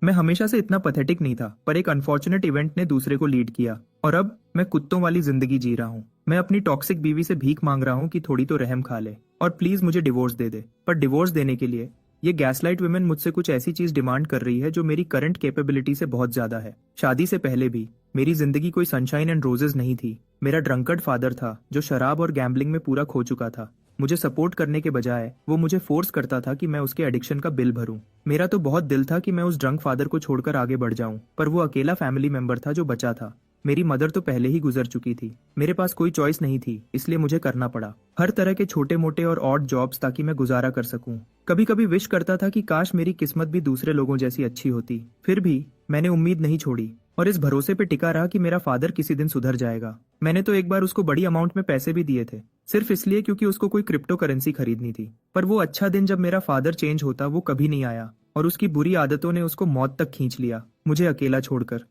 मैं हमेशा से इतना पथेटिक नहीं था, पर एक अनफॉर्चुनेट इवेंट ने दूसरे को लीड किया और अब मैं कुत्तों वाली जिंदगी जी रहा हूँ। मैं अपनी टॉक्सिक बीवी से भीख मांग रहा हूँ कि थोड़ी तो रहम खा ले और प्लीज मुझे डिवोर्स दे दे। पर डिवोर्स देने के लिए ये गैसलाइट वुमेन मुझसे कुछ ऐसी चीज डिमांड कर रही है जो मेरी करंट कैपेबिलिटी से बहुत ज्यादा है। शादी से पहले भी मेरी जिंदगी कोई सनशाइन एंड रोजेस नहीं थी। मेरा ड्रंकर्ड फादर था जो शराब और गैम्बलिंग में पूरा खो चुका था। मुझे सपोर्ट करने के बजाय वो मुझे फोर्स करता था कि मैं उसके एडिक्शन का बिल भरूं। मेरा तो बहुत दिल था कि मैं उस ड्रंक फादर को छोड़कर आगे बढ़ जाऊं, पर वो अकेला फैमिली मेंबर था जो बचा था। मेरी मदर तो पहले ही गुजर चुकी थी। मेरे पास कोई चॉइस नहीं थी, इसलिए मुझे करना पड़ा हर तरह के छोटे मोटे और ऑड जॉब्स ताकि मैं गुजारा कर सकूं। कभी कभी विश करता था कि काश मेरी किस्मत भी दूसरे लोगों जैसी अच्छी होती। फिर भी मैंने उम्मीद नहीं छोड़ी और इस भरोसे पे टिका रहा कि मेरा फादर किसी दिन सुधर जाएगा। मैंने तो एक बार उसको बड़ी अमाउंट में पैसे भी दिए थे, सिर्फ इसलिए क्योंकि उसको कोई क्रिप्टो करेंसी खरीदनी थी। पर वो अच्छा दिन जब मेरा फादर चेंज होता वो कभी नहीं आया और उसकी बुरी आदतों ने उसको मौत तक खींच लिया, मुझे अकेला छोड़कर।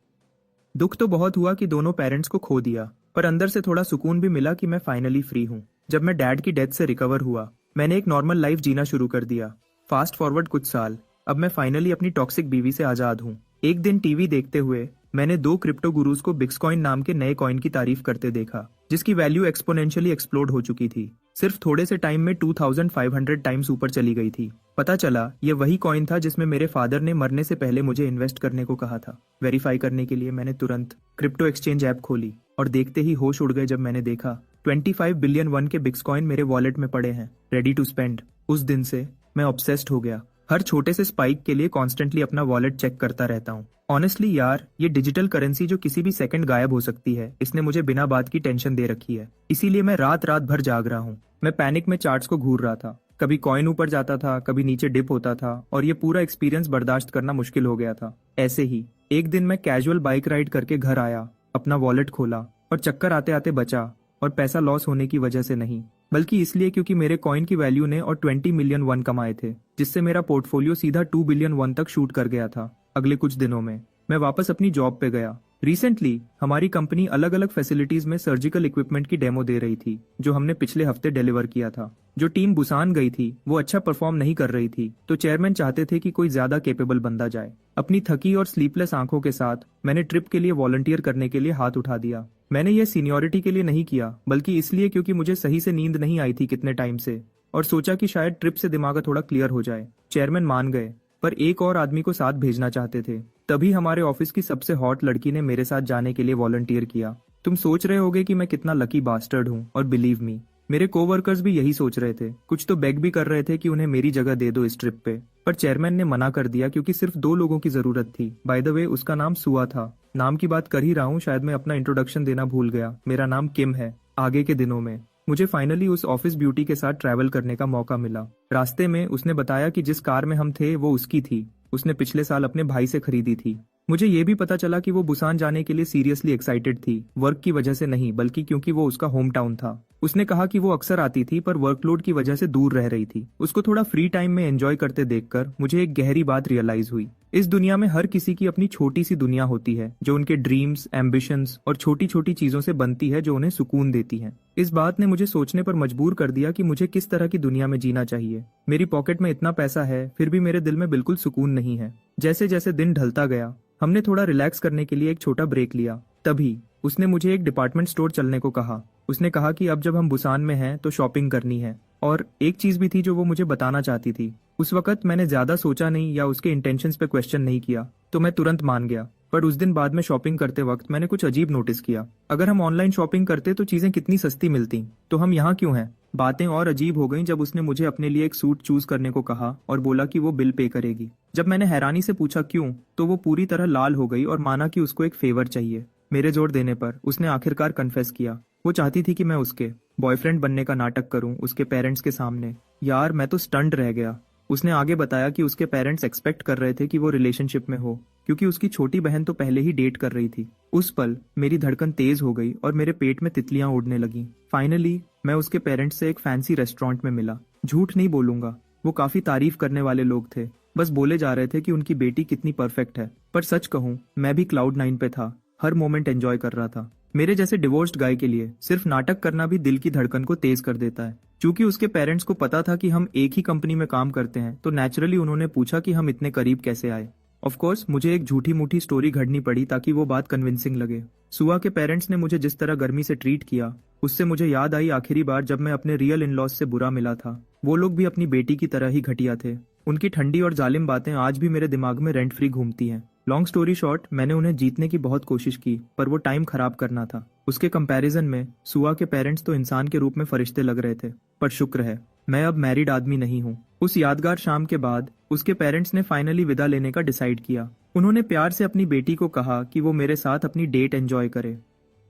दुख तो बहुत हुआ कि दोनों पेरेंट्स को खो दिया, पर अंदर से थोड़ा सुकून भी मिला कि मैं फाइनली फ्री हूँ। जब मैं डैड की डेथ से रिकवर हुआ, मैंने एक नॉर्मल लाइफ जीना शुरू कर दिया। फास्ट फॉरवर्ड कुछ साल, अब मैं फाइनली अपनी टॉक्सिक बीवी से आजाद हूँ। एक दिन टीवी देखते हुए मैंने दो क्रिप्टो गुरुज को बिट्कॉइन नाम के नए कॉइन की तारीफ करते देखा, जिसकी वैल्यू एक्सपोनेंशियली एक्सप्लोड हो चुकी थी। सिर्फ थोड़े से टाइम में 2500 टाइम्स ऊपर चली गई थी। पता चला ये वही कॉइन था जिसमें मेरे फादर ने मरने से पहले मुझे इन्वेस्ट करने को कहा था। वेरीफाई करने के लिए मैंने तुरंत क्रिप्टो एक्सचेंज ऐप खोली और देखते ही होश उड़ गए जब मैंने देखा 25 बिलियन वन के बिट्कॉइन मेरे वॉलेट में पड़े हैं, रेडी टू स्पेंड। उस दिन से मैं ऑब्सेस्ड हो गया। हर छोटे से स्पाइक के लिए कॉन्स्टेंटली अपना वॉलेट चेक करता रहता हूँ। ऑनेस्टली यार, ये डिजिटल करेंसी जो किसी भी सेकंड गायब हो सकती है, इसने मुझे बिना बात की टेंशन दे रखी है। इसीलिए मैं रात रात भर जाग रहा हूँ। मैं पैनिक में चार्ट्स को घूर रहा था। कभी कॉइन ऊपर जाता था, कभी नीचे डिप होता था और ये पूरा एक्सपीरियंस बर्दाश्त करना मुश्किल हो गया था। ऐसे ही एक दिन मैं कैजुअल बाइक राइड करके घर आया, अपना वॉलेट खोला और चक्कर आते आते बचा। और पैसा लॉस होने की वजह से नहीं, बल्कि इसलिए क्योंकि मेरे कॉइन की वैल्यू ने और 20 मिलियन वन कमाए थे, जिससे मेरा पोर्टफोलियो सीधा 2 बिलियन वन तक शूट कर गया था। अगले कुछ दिनों में मैं वापस अपनी जॉब पे गया। रिसेंटली हमारी कंपनी अलग अलग फैसिलिटीज में सर्जिकल इक्विपमेंट की डेमो दे रही थी, जो हमने पिछले हफ्ते डिलीवर किया था। जो टीम बुसान गई थी वो अच्छा परफॉर्म नहीं कर रही थी, तो चेयरमैन चाहते थे कि कोई ज्यादा केपेबल बंदा जाए। अपनी थकी और स्लीपलेस आंखों के साथ मैंने ट्रिप के लिए वॉलंटियर करने के लिए हाथ उठा दिया। मैंने ये सीनियोरिटी के लिए नहीं किया, बल्कि इसलिए क्योंकि मुझे सही से नींद नहीं आई थी कितने टाइम से, और सोचा कि शायद ट्रिप से दिमाग थोड़ा क्लियर हो जाए। चेयरमैन मान गए, पर एक और आदमी को साथ भेजना चाहते थे। तभी हमारे ऑफिस की सबसे हॉट लड़की ने मेरे साथ जाने के लिए वॉलंटियर किया। तुम सोच रहे होगे कि मैं कितना लकी बास्टर्ड हूँ, और बिलीव मी, मेरे कोवर्कर्स भी यही सोच रहे थे। कुछ तो बेग भी कर रहे थे कि उन्हें मेरी जगह दे दो इस ट्रिप पे, पर चेयरमैन ने मना कर दिया क्योंकि सिर्फ 2 लोगों की जरूरत थी। बाय द वे, उसका नाम सुआ था। नाम की बात कर ही रहा हूँ, शायद मैं अपना इंट्रोडक्शन देना भूल गया। मेरा नाम किम है। आगे के दिनों में मुझे फाइनली उस ऑफिस ब्यूटी के साथ ट्रैवल करने का मौका मिला। रास्ते में उसने बताया कि जिस कार में हम थे वो उसकी थी। उसने पिछले साल अपने भाई से खरीदी थी। मुझे ये भी पता चला कि वो बुसान जाने के लिए सीरियसली एक्साइटेड थी, वर्क की वजह से नहीं, बल्कि क्योंकि वो उसका होम टाउन था। उसने कहा कि वो अक्सर आती थी, पर वर्कलोड की वजह से दूर रह रही थी। उसको थोड़ा फ्री टाइम में एंजॉय करते देखकर मुझे एक गहरी बात रियलाइज हुई। इस दुनिया में हर किसी की अपनी छोटी सी दुनिया होती है, जो उनके ड्रीम्स, एम्बिशंस और छोटी छोटी चीजों से बनती है, जो उन्हें सुकून देती है। इस बात ने मुझे सोचने पर मजबूर कर दिया कि मुझे किस तरह की दुनिया में जीना चाहिए। मेरी पॉकेट में इतना पैसा है, फिर भी मेरे दिल में बिल्कुल सुकून नहीं है। जैसे जैसे दिन ढलता गया, हमने थोड़ा रिलैक्स करने के लिए एक छोटा ब्रेक लिया। तभी उसने मुझे एक डिपार्टमेंट स्टोर चलने को कहा। उसने कहा कि अब जब हम बुसान में हैं तो शॉपिंग करनी है, और एक चीज भी थी जो वो मुझे बताना चाहती थी। उस वक्त मैंने ज्यादा सोचा नहीं या उसके इंटेंशंस पे क्वेश्चन नहीं किया, तो मैं तुरंत मान गया। पर उस दिन बाद में शॉपिंग करते वक्त मैंने कुछ अजीब नोटिस किया। अगर हम ऑनलाइन शॉपिंग करते तो चीजें कितनी सस्ती मिलती, तो हम यहाँ क्यों हैं? बातें और अजीब हो गईं जब उसने मुझे अपने लिए एक सूट चूज करने को कहा और बोला कि वो बिल पे करेगी। जब मैंने हैरानी से पूछा क्यों, तो वो पूरी तरह लाल हो गई और माना कि उसको एक फेवर चाहिए। मेरे जोर देने पर उसने आखिरकार कन्फेस किया। वो चाहती थी कि मैं उसके बॉयफ्रेंड बनने का नाटक करूं उसके पेरेंट्स के सामने। यार, मैं तो स्टंट रह गया। उसने आगे बताया कि उसके पेरेंट्स एक्सपेक्ट कर रहे थे कि वो रिलेशनशिप में हो, क्योंकि उसकी छोटी बहन तो पहले ही डेट कर रही थी। उस पल मेरी धड़कन तेज हो गई और मेरे पेट में तितलियां उड़ने लगीं। फाइनली मैं उसके पेरेंट्स से एक फैंसी रेस्टोरेंट में मिला। झूठ नहीं बोलूंगा, वो काफी तारीफ करने वाले लोग थे। बस बोले जा रहे थे कि उनकी बेटी कितनी परफेक्ट है। पर सच कहूँ, मैं भी क्लाउड 9 पे था, हर मोमेंट एंजॉय कर रहा था। मेरे जैसे डिवोर्स्ड गाय के लिए सिर्फ नाटक करना भी दिल की धड़कन को तेज कर देता है। चूंकि उसके पेरेंट्स को पता था कि हम एक ही कंपनी में काम करते हैं, तो नेचुरली उन्होंने पूछा कि हम इतने करीब कैसे आए। ऑफ कोर्स मुझे एक झूठी मूठी स्टोरी घड़नी पड़ी ताकि वो बात कन्विंसिंग लगे। सुआ के पेरेंट्स ने मुझे जिस तरह गर्मी से ट्रीट किया, उससे मुझे याद आई आखिरी बार जब मैं अपने रियल इन लॉज से बुरा मिला था। वो लोग भी अपनी बेटी की तरह ही घटिया थे। उनकी ठंडी और जालिम बातें आज भी मेरे दिमाग में रेंट फ्री घूमती हैं। लॉन्ग स्टोरी शॉर्ट, मैंने उन्हें जीतने की बहुत कोशिश की, पर वो टाइम खराब करना था। उसके कंपैरिजन में सुआ के पेरेंट्स तो इंसान के रूप में फरिश्ते लग रहे थे। पर शुक्र है मैं अब मैरिड आदमी नहीं हूँ। उस यादगार शाम के बाद उसके पेरेंट्स ने फाइनली विदा लेने का डिसाइड किया। उन्होंने प्यार से अपनी बेटी को कहा कि वो मेरे साथ अपनी डेट एंजॉय करे।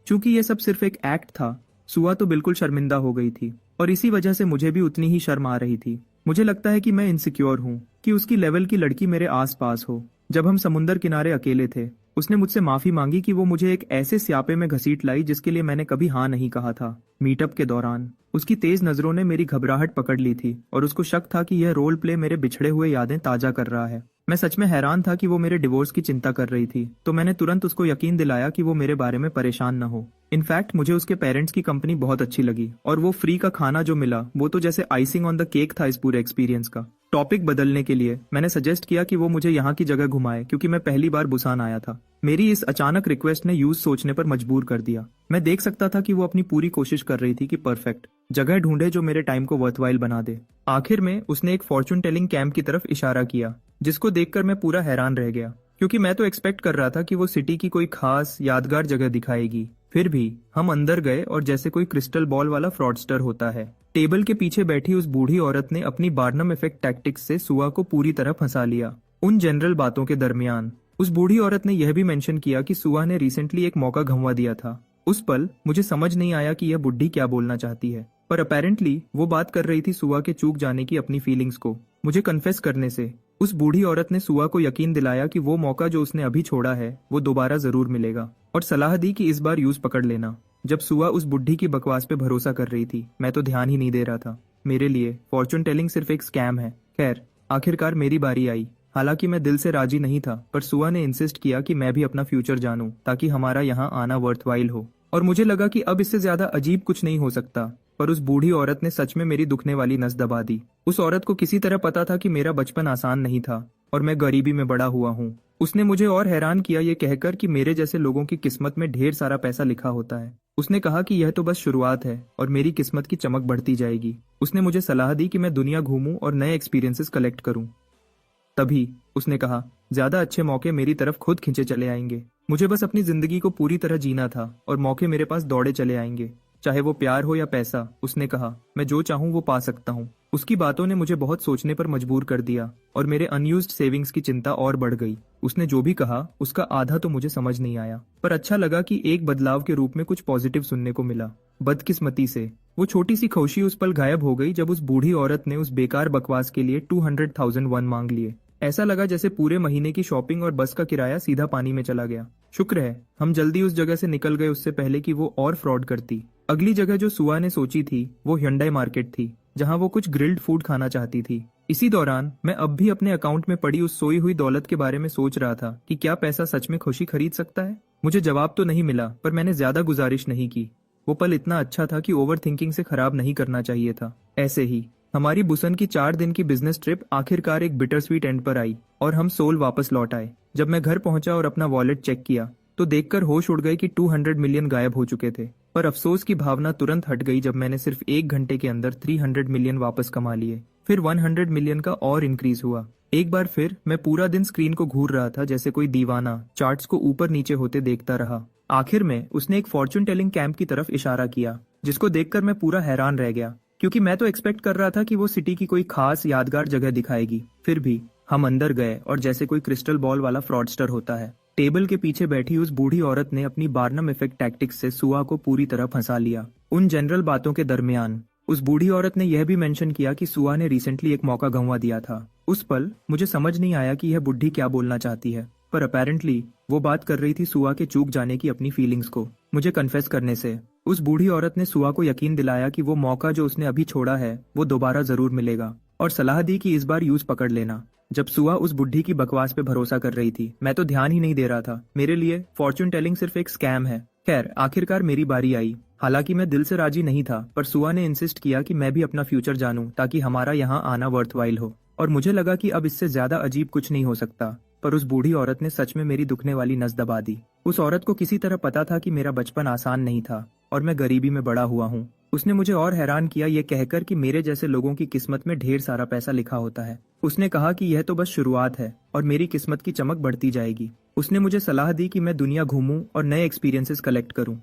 चूंकि ये सब सिर्फ एक एक्ट था, सुआ तो बिल्कुल शर्मिंदा हो गई थी और इसी वजह से मुझे भी उतनी ही शर्म आ रही थी। मुझे लगता है कि मैं इनसिक्योर हूँ कि उसकी लेवल की लड़की मेरे आसपास हो। जब हम समुंदर किनारे अकेले थे, उसने मुझसे माफी मांगी कि वो मुझे एक ऐसे स्यापे में घसीट लाई जिसके लिए मैंने कभी हाँ नहीं कहा था। मीटअप के दौरान उसकी तेज नजरों ने मेरी घबराहट पकड़ ली थी और उसको शक था कि यह रोल प्ले मेरे बिछड़े हुए यादें ताजा कर रहा है। मैं सच में हैरान था कि वो मेरे डिवोर्स की चिंता कर रही थी, तो मैंने तुरंत उसको यकीन दिलाया कि वो मेरे बारे में परेशान न हो। इनफैक्ट मुझे उसके पेरेंट्स की कंपनी बहुत अच्छी लगी और वो फ्री का खाना जो मिला वो तो जैसे आइसिंग ऑन द केक था इस पूरे एक्सपीरियंस का। टॉपिक बदलने के लिए मैंने सजेस्ट किया कि वो मुझे यहाँ की जगह घुमाए क्योंकि मैं पहली बार बुसान आया था। मेरी इस अचानक रिक्वेस्ट ने यूज सोचने पर मजबूर कर दिया। मैं देख सकता था कि वो अपनी पूरी कोशिश कर रही थी कि परफेक्ट जगह ढूंढे जो मेरे टाइम को वर्थवाइल बना दे। आखिर में उसने एक फॉर्चून टेलिंग कैंप की तरफ इशारा किया, जिसको देखकर मैं पूरा हैरान रह गया क्योंकि मैं तो एक्सपेक्ट कर रहा था कि वो सिटी की कोई खास यादगार जगह दिखाएगी। फिर भी हम अंदर गए और जैसे कोई क्रिस्टल बॉल वाला फ्रॉडस्टर होता है, टेबल के पीछे बैठी उस बूढ़ी औरत ने अपनी बार्नम इफेक्ट टैक्टिक्स से सुआ को पूरी तरह फंसा लिया। उन जनरल बातों के दरमियान उस बूढ़ी औरत ने यह भी मेंशन किया कि सुआ ने रिसेंटली एक मौका गंवा दिया था। उस पल मुझे समझ नहीं आया कि यह बुढ़ी क्या बोलना चाहती है, पर अपेरेंटली वो बात कर रही थी सुआ के चूक जाने की अपनी फीलिंग्स को। मुझे कन्फेस करने से उस बूढ़ी औरत ने सुआ को यकीन दिलाया कि वो मौका जो उसने अभी छोड़ा है वो दोबारा जरूर मिलेगा और सलाह दी कि इस बार यूज पकड़ लेना। जब सुआ उस बुढ़ी की बकवास पे भरोसा कर रही थी, मैं तो ध्यान ही नहीं दे रहा था। मेरे लिए फॉर्चून टेलिंग सिर्फ एक स्कैम है। खैर, आखिरकार मेरी बारी आई। हालांकि मैं दिल से राजी नहीं था, पर सुआ ने इंसिस्ट किया कि मैं भी अपना फ्यूचर जानूं ताकि हमारा यहाँ आना वर्थवाइल हो। और मुझे लगा कि अब इससे ज्यादा अजीब कुछ नहीं हो सकता। पर उस बूढ़ी औरत ने सच में मेरी दुखने वाली नस दबा दी। उस औरत को किसी तरह पता था कि मेरा बचपन आसान नहीं था और मैं गरीबी में बड़ा हुआ हूँ। उसने मुझे और हैरान किया ये कहकर कि मेरे जैसे लोगों की किस्मत में ढेर सारा पैसा लिखा होता है। उसने कहा कि यह तो बस शुरुआत है और मेरी किस्मत की चमक बढ़ती जाएगी। उसने मुझे सलाह दी कि मैं दुनिया घूमूं और नए एक्सपीरियंसेस कलेक्ट करूं। तभी उसने कहा, ज्यादा अच्छे मौके मेरी तरफ खुद खिंचे चले आएंगे। मुझे बस अपनी जिंदगी को पूरी तरह जीना था और मौके मेरे पास दौड़े चले आएंगे, चाहे वो प्यार हो या पैसा। उसने कहा, मैं जो चाहूं वो पा सकता हूं। उसकी बातों ने मुझे बहुत सोचने पर मजबूर कर दिया और मेरे अनयूज्ड सेविंग्स की चिंता और बढ़ गई। उसने जो भी कहा उसका आधा तो मुझे समझ नहीं आया, पर अच्छा लगा कि एक बदलाव के रूप में कुछ पॉजिटिव सुनने को मिला। बदकिस्मती से वो छोटी सी खुशी उस पल गायब हो गई जब उस बूढ़ी औरत ने उस बेकार बकवास के लिए 200,000 वन मांग लिए। ऐसा लगा जैसे पूरे महीने की शॉपिंग और बस का किराया सीधा पानी में चला गया। शुक्र है हम जल्दी उस जगह से निकल गए उससे पहले कि वो और फ्रॉड करती। अगली जगह जो सुआ ने सोची थी वो ह्युंडई मार्केट थी, जहां वो कुछ ग्रिल्ड फूड खाना चाहती थी। इसी दौरान मैं अब भी अपने अकाउंट में पड़ी उस सोई हुई दौलत के बारे में सोच रहा था कि क्या पैसा सच में खुशी खरीद सकता है। मुझे जवाब तो नहीं मिला, पर मैंने ज्यादा गुजारिश नहीं की। वो पल इतना अच्छा था कि ओवर थिंकिंग से खराब नहीं करना चाहिए था। ऐसे ही हमारी बुसन की 4 दिन की बिजनेस ट्रिप आखिरकार एक बिटर स्वीट एंड पर आई और हम सोल वापस लौट आए। जब मैं घर पहुंचा और अपना वॉलेट चेक किया तो देखकर होश उड़ गए कि 200 मिलियन गायब हो चुके थे। पर अफसोस की भावना तुरंत हट गई जब मैंने सिर्फ 1 घंटे के अंदर 300 मिलियन वापस कमा लिए। फिर 100 मिलियन का और इंक्रीज हुआ। एक बार फिर मैं पूरा दिन स्क्रीन को घूर रहा था जैसे कोई दीवाना, चार्ट्स को ऊपर नीचे होते देखता रहा। आखिर में उसने एक फॉर्चून टेलिंग कैंप की तरफ इशारा किया, जिसको देखकर मैं पूरा हैरान रह गया क्योंकि मैं तो एक्सपेक्ट कर रहा था कि वो सिटी की कोई खास यादगार जगह दिखाएगी। फिर भी हम अंदर गए और जैसे कोई क्रिस्टल बॉल वाला फ्रॉडस्टर होता है, टेबल के पीछे बैठी उस बूढ़ी औरत ने अपनी बार्नम इफेक्ट टैक्टिक्स से सुआ को पूरी तरह फंसा लिया। उन जनरल बातों के दरमियान उस बूढ़ी औरत ने यह भी मेंशन किया कि सुआ ने रिसेंटली एक मौका गंवा दिया था। उस पल मुझे समझ नहीं आया कि यह बुढ़ी क्या बोलना चाहती है, पर अपेरेंटली वो बात कर रही थी सुआ के चूक जाने की अपनी फीलिंग्स को। मुझे कन्फेस करने से उस बूढ़ी औरत ने सुआ को यकीन दिलाया कि वो मौका जो उसने अभी छोड़ा है वो दोबारा जरूर मिलेगा और सलाह दी कि इस बार यूज पकड़ लेना। जब सुआ उस बुढ़ी की बकवास पे भरोसा कर रही थी, मैं तो ध्यान ही नहीं दे रहा था। मेरे लिए फॉर्चून टेलिंग सिर्फ एक स्कैम है। खैर, आखिरकार मेरी बारी आई। हालांकि मैं दिल से राजी नहीं था, पर सुआ ने इंसिस्ट किया कि मैं भी अपना फ्यूचर जानूं ताकि हमारा यहाँ आना वर्थवाइल हो। और मुझे लगा कि अब इससे ज्यादा अजीब कुछ नहीं हो सकता। पर उस बूढ़ी औरत ने सच में मेरी दुखने वाली नस दबा दी। उस औरत को किसी तरह पता था कि मेरा बचपन आसान नहीं था और मैं गरीबी में बड़ा हुआ हूँ। उसने मुझे और हैरान किया ये कहकर कि मेरे जैसे लोगों की किस्मत में ढेर सारा पैसा लिखा होता है। उसने कहा कि यह तो बस शुरुआत है और मेरी किस्मत की चमक बढ़ती जाएगी। उसने मुझे सलाह दी कि मैं दुनिया घूमूं और नए एक्सपीरियंसेस कलेक्ट करूं।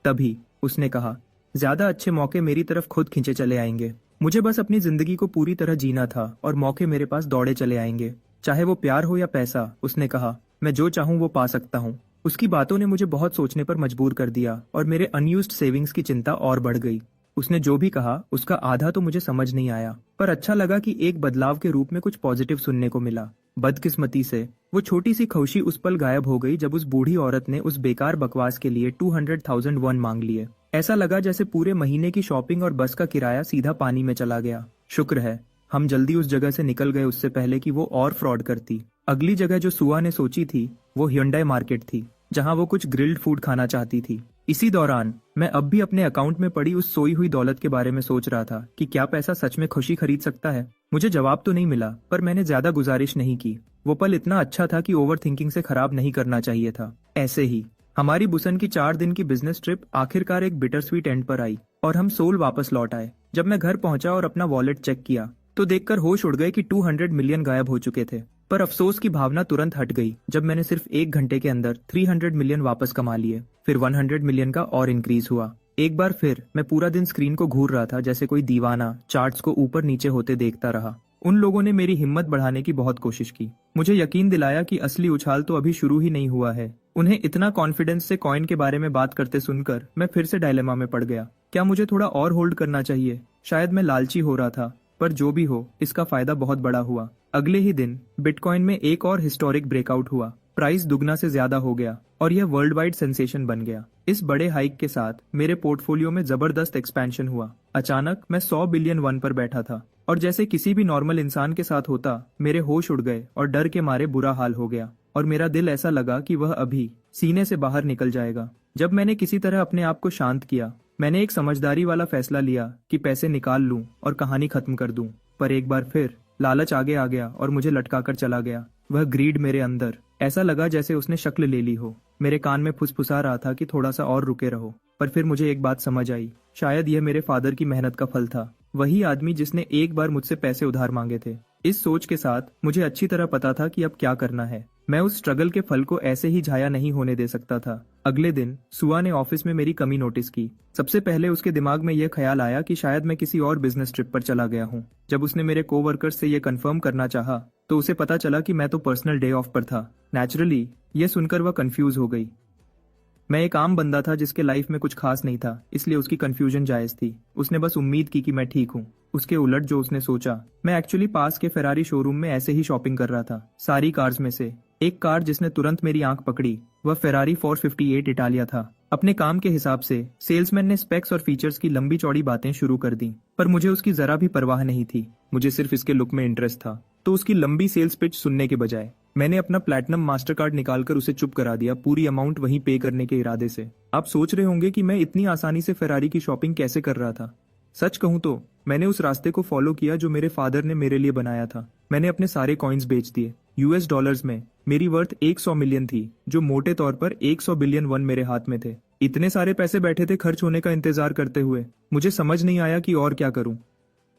तभी उसने कहा, ज्यादा अच्छे मौके मेरी तरफ खुद खींचे चले आएंगे। मुझे बस अपनी जिंदगी को पूरी तरह जीना था और मौके मेरे पास दौड़े चले आएंगे, चाहे वो प्यार हो या पैसा। उसने कहा, मैं जो चाहूं वो पा सकता हूं। उसकी बातों ने मुझे बहुत सोचने पर मजबूर कर दिया और मेरे अनयूज्ड सेविंग्स की चिंता और बढ़ गई। उसने जो भी कहा उसका आधा तो मुझे समझ नहीं आया, पर अच्छा लगा कि एक बदलाव के रूप में कुछ पॉजिटिव सुनने को मिला। बदकिस्मती से वो छोटी सी खुशी उस पल गायब हो गई जब उस बूढ़ी औरत ने उस बेकार बकवास के लिए 200,000 वन मांग लिए। ऐसा लगा जैसे पूरे महीने की शॉपिंग और बस का किराया सीधा पानी में चला गया। शुक्र है हम जल्दी उस जगह से निकल गए, उससे पहले कि वो और फ्रॉड करती। अगली जगह जो सुआ ने सोची थी वो hyundai मार्केट थी, जहां वो कुछ ग्रिल्ड फूड खाना चाहती थी। इसी दौरान मैं अब भी अपने अकाउंट में पड़ी उस सोई हुई दौलत के बारे में सोच रहा था कि क्या पैसा सच में खुशी खरीद सकता है। मुझे जवाब तो नहीं मिला, पर मैंने ज्यादा गुजारिश नहीं की। वो पल इतना अच्छा था कि ओवर थिंकिंग से खराब नहीं करना चाहिए था। ऐसे ही हमारी बुसन की 4 दिन की बिजनेस ट्रिप आखिरकार एक बिटर स्वीट एंड पर आई और हम सोल वापस लौट आए। जब मैं घर पहुंचा और अपना वॉलेट चेक किया तो देखकर होश उड़ गए कि 200 मिलियन गायब हो चुके थे। पर अफसोस की भावना तुरंत हट गई जब मैंने सिर्फ 1 घंटे के अंदर 300 मिलियन वापस कमा लिए। फिर 100 मिलियन का और इंक्रीज हुआ। एक बार फिर मैं पूरा दिन स्क्रीन को घूर रहा था जैसे कोई दीवाना, चार्ट्स को ऊपर नीचे होते देखता रहा। उन लोगों ने मेरी हिम्मत बढ़ाने की बहुत कोशिश की, मुझे यकीन दिलाया कि असली उछाल तो अभी शुरू ही नहीं हुआ है। उन्हें इतना कॉन्फिडेंस से कॉइन के बारे में बात करते सुनकर मैं फिर से डायलेमा में पड़ गया। क्या मुझे थोड़ा और होल्ड करना चाहिए? शायद मैं लालची हो रहा था, पर जो भी हो इसका फायदा बहुत बड़ा हुआ। अगले ही दिन बिटकॉइन में एक और हिस्टोरिक ब्रेकआउट हुआ। प्राइस दुगना से ज्यादा हो गया और यह वर्ल्ड वाइड सेंसेशन बन गया। इस बड़े हाइक के साथ मेरे पोर्टफोलियो में जबरदस्त एक्सपेंशन हुआ। अचानक मैं 100 बिलियन वन पर बैठा था और जैसे किसी भी नॉर्मल इंसान के साथ होता, मेरे होश उड़ गए और डर के मारे बुरा हाल हो गया और मेरा दिल ऐसा लगा कि वह अभी सीने से बाहर निकल जाएगा। जब मैंने किसी तरह अपने आप को शांत किया, मैंने एक समझदारी वाला फैसला लिया कि पैसे निकाल लूं और कहानी खत्म कर दूं। पर एक बार फिर लालच आगे आ गया और मुझे लटका कर चला गया। वह ग्रीड मेरे अंदर, ऐसा लगा जैसे उसने शक्ल ले ली हो। मेरे कान में फुसफुसा रहा था कि थोड़ा सा और रुके रहो। पर फिर मुझे एक बात समझ आई, शायद यह मेरे फादर की मेहनत का फल था, वही आदमी जिसने एक बार मुझसे पैसे उधार मांगे थे। इस सोच के साथ मुझे अच्छी तरह पता था कि अब क्या करना है। मैं उस स्ट्रगल के फल को ऐसे ही जाया नहीं होने दे सकता था। अगले दिन सुआ ने ऑफिस में मेरी कमी नोटिस की। सबसे पहले उसके दिमाग में यह ख्याल आया कि शायद मैं किसी और बिजनेस ट्रिप पर चला गया हूँ। जब उसने मेरे कोवर्कर्स से यह कंफर्म करना चाहा, तो उसे पता चला कि मैं तो पर्सनल डे ऑफ पर था। नेचुरली यह सुनकर वह कंफ्यूज हो गई। मैं एक आम बंदा था जिसके लाइफ में कुछ खास नहीं था, इसलिए उसकी कंफ्यूजन जायज थी। उसने बस उम्मीद की कि मैं ठीक हूँ। उसके उलट जो उसने सोचा, मैं एक्चुअली पास के फेरारी शोरूम में ऐसे ही शॉपिंग कर रहा था। सारी कार्स में से एक कार जिसने तुरंत मेरी आंख पकड़ी, वह फेरारी 458 इटालिया था। अपने काम के हिसाब से सेल्समैन ने स्पेक्स और फीचर्स की लंबी चौड़ी बातें शुरू कर दी, पर मुझे उसकी जरा भी परवाह नहीं थी। मुझे सिर्फ इसके लुक में इंटरेस्ट था। तो उसकी लंबी सेल्स पिच सुनने के बजाय मैंने अपना प्लैटिनम मास्टर कार्ड निकालकर उसे चुप करा दिया, पूरी अमाउंट वहीं पे करने के इरादे से। आप सोच रहे होंगे कि मैं इतनी आसानी से फेरारी की शॉपिंग कैसे कर रहा था। सच कहूं तो मैंने उस रास्ते को फॉलो किया जो मेरे फादर ने मेरे लिए बनाया था। मैंने अपने सारे कॉइन्स बेच दिए। यूएस डॉलर्स में मेरी वर्थ 100 मिलियन थी, जो मोटे तौर पर 100 बिलियन वन मेरे हाथ में थे। इतने सारे पैसे बैठे थे खर्च होने का इंतजार करते हुए। मुझे समझ नहीं आया कि और क्या करूं।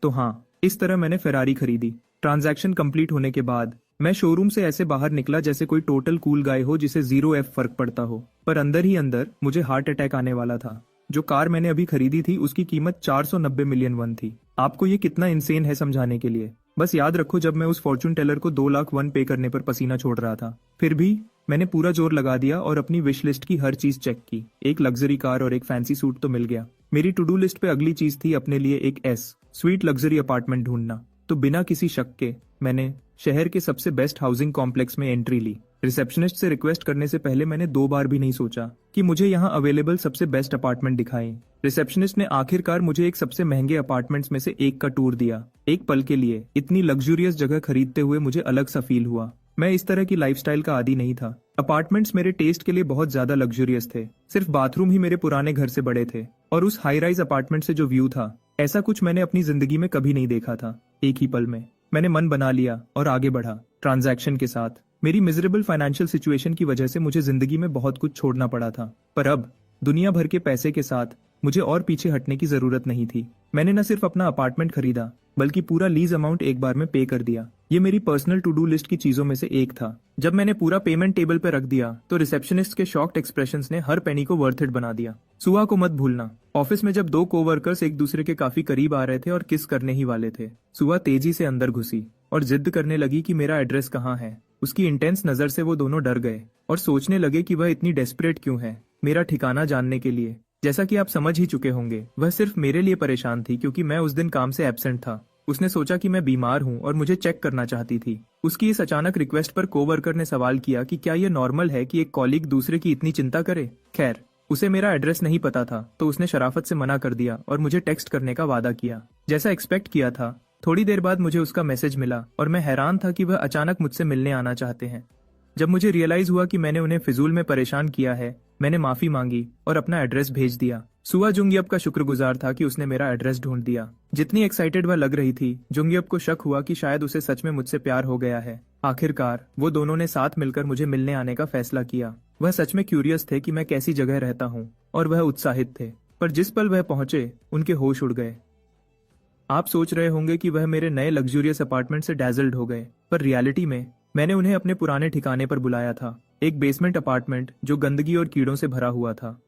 तो हाँ, इस तरह मैंने फेरारी खरीदी। ट्रांजैक्शन कंप्लीट होने के बाद मैं शोरूम से ऐसे बाहर निकला जैसे कोई टोटल कूल गाय हो जिसे 0 फर्क पड़ता हो। पर अंदर ही अंदर मुझे हार्ट अटैक आने वाला था। जो कार मैंने अभी खरीदी थी उसकी कीमत 490 मिलियन वन थी। आपको ये कितना इंसेन है समझाने के लिए। बस याद रखो, जब मैं उस फॉर्चून टेलर को 2 लाख वन पे करने पर पसीना छोड़ रहा था, फिर भी मैंने पूरा जोर लगा दिया और अपनी विश लिस्ट की हर चीज चेक की। एक लग्जरी कार और एक फैंसी सूट तो मिल गया। मेरी टू डू लिस्ट पे अगली चीज थी अपने लिए एक स्वीट लग्जरी अपार्टमेंट ढूंढना। तो बिना किसी शक के मैंने शहर के सबसे बेस्ट हाउसिंग कॉम्प्लेक्स में एंट्री ली। रिसेप्शनिस्ट से रिक्वेस्ट करने से पहले मैंने 2 बार भी नहीं सोचा कि मुझे यहाँ अवेलेबल सबसे बेस्ट अपार्टमेंट दिखाएं। रिसेप्शनिस्ट ने आखिरकार मुझे एक सबसे महंगे अपार्टमेंट्स में से एक का टूर दिया। एक पल के लिए इतनी लग्जूरियस जगह खरीदते हुए मुझे अलग सा फील हुआ। मैं इस तरह की लाइफस्टाइल का आदी नहीं था। अपार्टमेंट्स मेरे टेस्ट के लिए बहुत ज्यादा लग्जूरियस थे। सिर्फ बाथरूम ही मेरे पुराने घर से बड़े थे और उस हाई राइज अपार्टमेंट से जो व्यू था, ऐसा कुछ मैंने अपनी जिंदगी में कभी नहीं देखा था। एक ही पल में मैंने मन बना लिया और आगे बढ़ा। ट्रांजैक्शन के साथ मेरी मिजरेबल फाइनेंशियल सिचुएशन की वजह से मुझे जिंदगी में बहुत कुछ छोड़ना पड़ा था, पर अब दुनिया भर के पैसे के साथ मुझे और पीछे हटने की जरूरत नहीं थी। मैंने न सिर्फ अपना अपार्टमेंट खरीदा बल्कि पूरा लीज अमाउंट एक बार में पे कर दिया। ये मेरी पर्सनल टू डू लिस्ट की चीजों में से एक था। जब मैंने पूरा पेमेंट टेबल पर रख दिया तो रिसेप्शनिस्ट के शॉक्ड एक्सप्रेशंस ने हर पेनी को वर्थ इट बना दिया। सुहा को मत भूलना। ऑफिस में जब दो कोवर्कर्स एक दूसरे के काफी करीब आ रहे थे और किस करने ही वाले थे, सुहा तेजी से अंदर घुसी और जिद करने लगी कि मेरा एड्रेस कहाँ है। उसकी इंटेंस नजर से वो दोनों डर गए और सोचने लगे कि वह इतनी डेस्परेट क्यों है मेरा ठिकाना जानने के लिए। जैसा कि आप समझ ही चुके होंगे, वह सिर्फ मेरे लिए परेशान थी क्योंकि मैं उस दिन काम से एब्सेंट था। उसने सोचा कि मैं बीमार हूं और मुझे चेक करना चाहती थी। उसकी इस अचानक रिक्वेस्ट पर कोवर्कर ने सवाल किया कि क्या यह नॉर्मल है कि एक कॉलीग दूसरे की इतनी चिंता करे। खैर, उसे मेरा एड्रेस नहीं पता था तो उसने शराफत से मना कर दिया और मुझे टेक्स्ट करने का वादा किया। जैसा एक्सपेक्ट किया था, थोड़ी देर बाद मुझे उसका मैसेज मिला और मैं हैरान था कि वह अचानक मुझसे मिलने आना चाहते हैं। जब मुझे रियलाइज हुआ कि मैंने उन्हें फिजूल में परेशान किया है, मैंने माफी मांगी और अपना एड्रेस भेज दिया। सुहा जुंगियप का शुक्रगुजार था कि उसने मेरा एड्रेस ढूंढ दिया। जितनी एक्साइटेड वह लग रही थी, जुंगियप को शक हुआ कि शायद उसे सच में मुझसे प्यार हो गया है। आखिरकार वो दोनों ने साथ मिलकर मुझे मिलने आने का फैसला किया। वह सच में क्यूरियस थे कि मैं कैसी जगह रहता हूँ और वह उत्साहित थे, पर जिस पल वह पहुंचे उनके होश उड़ गए। आप सोच रहे होंगे कि वह मेरे नए लग्जूरियस अपार्टमेंट से डैजल्ड हो गए, पर रियलिटी में मैंने उन्हें अपने पुराने ठिकाने पर बुलाया था, एक बेसमेंट अपार्टमेंट जो गंदगी और कीड़ों से भरा हुआ था।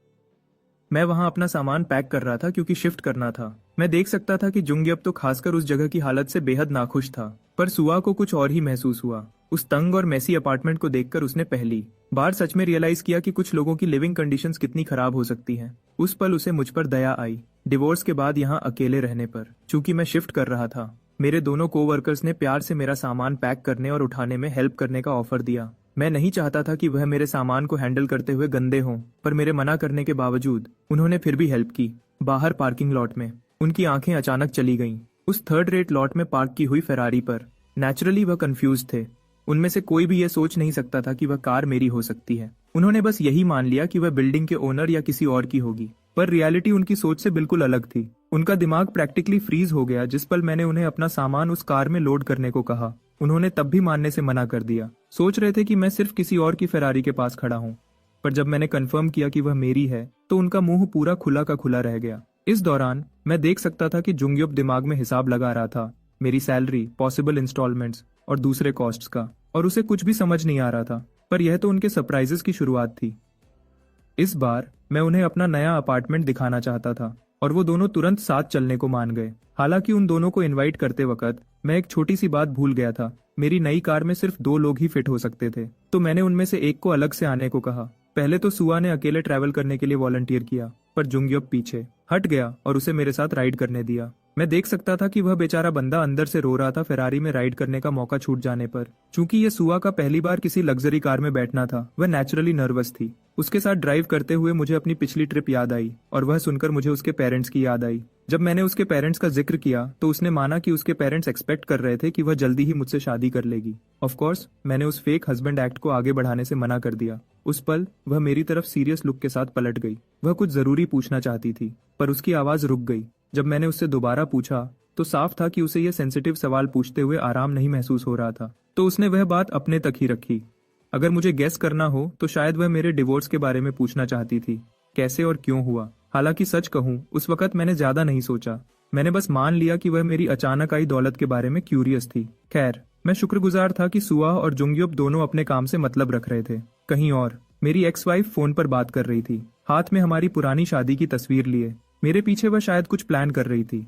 मैं वहां अपना सामान पैक कर रहा था क्योंकि शिफ्ट करना था। मैं देख सकता था कि जुंगियप तो खासकर उस जगह की हालत से बेहद नाखुश था, पर सुहा को कुछ और ही महसूस हुआ। उस तंग और मैसी अपार्टमेंट को देखकर उसने पहली बार सच में रियलाइज किया कि कुछ लोगों की लिविंग कंडीशंस कितनी खराब हो सकती हैं। उस पल उसे मुझ पर दया आई, डिवोर्स के बाद यहाँ अकेले रहने पर। चूंकि मैं शिफ्ट कर रहा था, मेरे दोनों कोवर्कर्स ने प्यार से मेरा सामान पैक करने और उठाने में हेल्प करने का ऑफर दिया। मैं नहीं चाहता था कि वह मेरे सामान को हैंडल करते हुए गंदे हों, पर मेरे मना करने के बावजूद उन्होंने फिर भी हेल्प की। बाहर पार्किंग लॉट में उनकी आंखें अचानक चली गईं, उस थर्ड रेट लॉट में पार्क की हुई फेरारी पर। नेचुरली वह कंफ्यूज थे। उनमें से कोई भी यह सोच नहीं सकता था कि वह कार मेरी हो सकती है। उन्होंने बस यही मान लिया कि वह बिल्डिंग के ओनर या किसी और की होगी, पर रियलिटी उनकी सोच से बिल्कुल अलग थी। उनका दिमाग प्रैक्टिकली फ्रीज हो गया जिस पल मैंने उन्हें अपना सामान उस कार में लोड करने को कहा। उन्होंने तब भी मानने से मना कर दिया। सोच रहे थे कि मैं सिर्फ किसी और की फेरारी के पास खड़ा हूँ, पर जब मैंने कंफर्म किया कि वह मेरी है तो उनका मुंह पूरा खुला का खुला रह गया। इस दौरान मैं देख सकता था कि जुंगियप दिमाग में हिसाब लगा रहा था, मेरी सैलरी, पॉसिबल इंस्टॉलमेंट्स और दूसरे कॉस्ट्स का, और उसे कुछ भी समझ नहीं आ रहा था। पर यह तो उनके सरप्राइजेस की शुरुआत थी। इस बार मैं उन्हें अपना नया अपार्टमेंट दिखाना चाहता था और वो दोनों तुरंत साथ चलने को मान गए। हालांकि उन दोनों को इनवाइट करते वक्त मैं एक छोटी सी बात भूल गया था। मेरी नई कार में सिर्फ 2 लोग ही फिट हो सकते थे, तो मैंने उनमें से एक को अलग से आने को कहा। पहले तो सुहा ने अकेले ट्रैवल करने के लिए वॉलंटियर किया, पर जुंगियप पीछे हट गया और उसे मेरे साथ राइड करने दिया। मैं देख सकता था कि वह बेचारा बंदा अंदर से रो रहा था फेरारी में राइड करने का मौका छूट जाने पर। चूंकि ये सुहा का पहली बार किसी लग्जरी कार में बैठना था, वह नेचुरली नर्वस थी। उसके साथ ड्राइव करते हुए मुझे अपनी पिछली ट्रिप याद आई और वह सुनकर मुझे उसके पेरेंट्स की याद आई। जब मैंने उसके पेरेंट्स का जिक्र किया तो उसने माना कि उसके पेरेंट्स एक्सपेक्ट कर रहे थे कि वह जल्दी ही मुझसे शादी कर लेगी। ऑफ कोर्स मैंने उस फेक हस्बैंड एक्ट को आगे बढ़ाने से मना कर दिया। उस पल वह मेरी तरफ सीरियस लुक के साथ पलट गई। वह कुछ जरूरी पूछना चाहती थी, पर उसकी आवाज रुक गई। जब मैंने उससे दोबारा पूछा तो साफ था कि उसे यह सेंसिटिव सवाल पूछते हुए आराम नहीं महसूस हो रहा था, तो उसने वह बात अपने तक ही रखी। अगर मुझे गेस करना हो तो शायद वह मेरे डिवोर्स के बारे में पूछना चाहती थी, कैसे और क्यों हुआ। हालांकि सच कहूं, उस वक्त मैंने ज्यादा नहीं सोचा। मैंने बस मान लिया कि वह मेरी अचानक आई दौलत के बारे में क्यूरियस थी। खैर, मैं शुक्रगुजार था कि सुहा और जुंगियप दोनों अपने काम से मतलब रख रहे थे। कहीं और मेरी एक्स वाइफ फोन पर बात कर रही थी, हाथ में हमारी पुरानी शादी की तस्वीर लिए। मेरे पीछे वह शायद कुछ प्लान कर रही थी।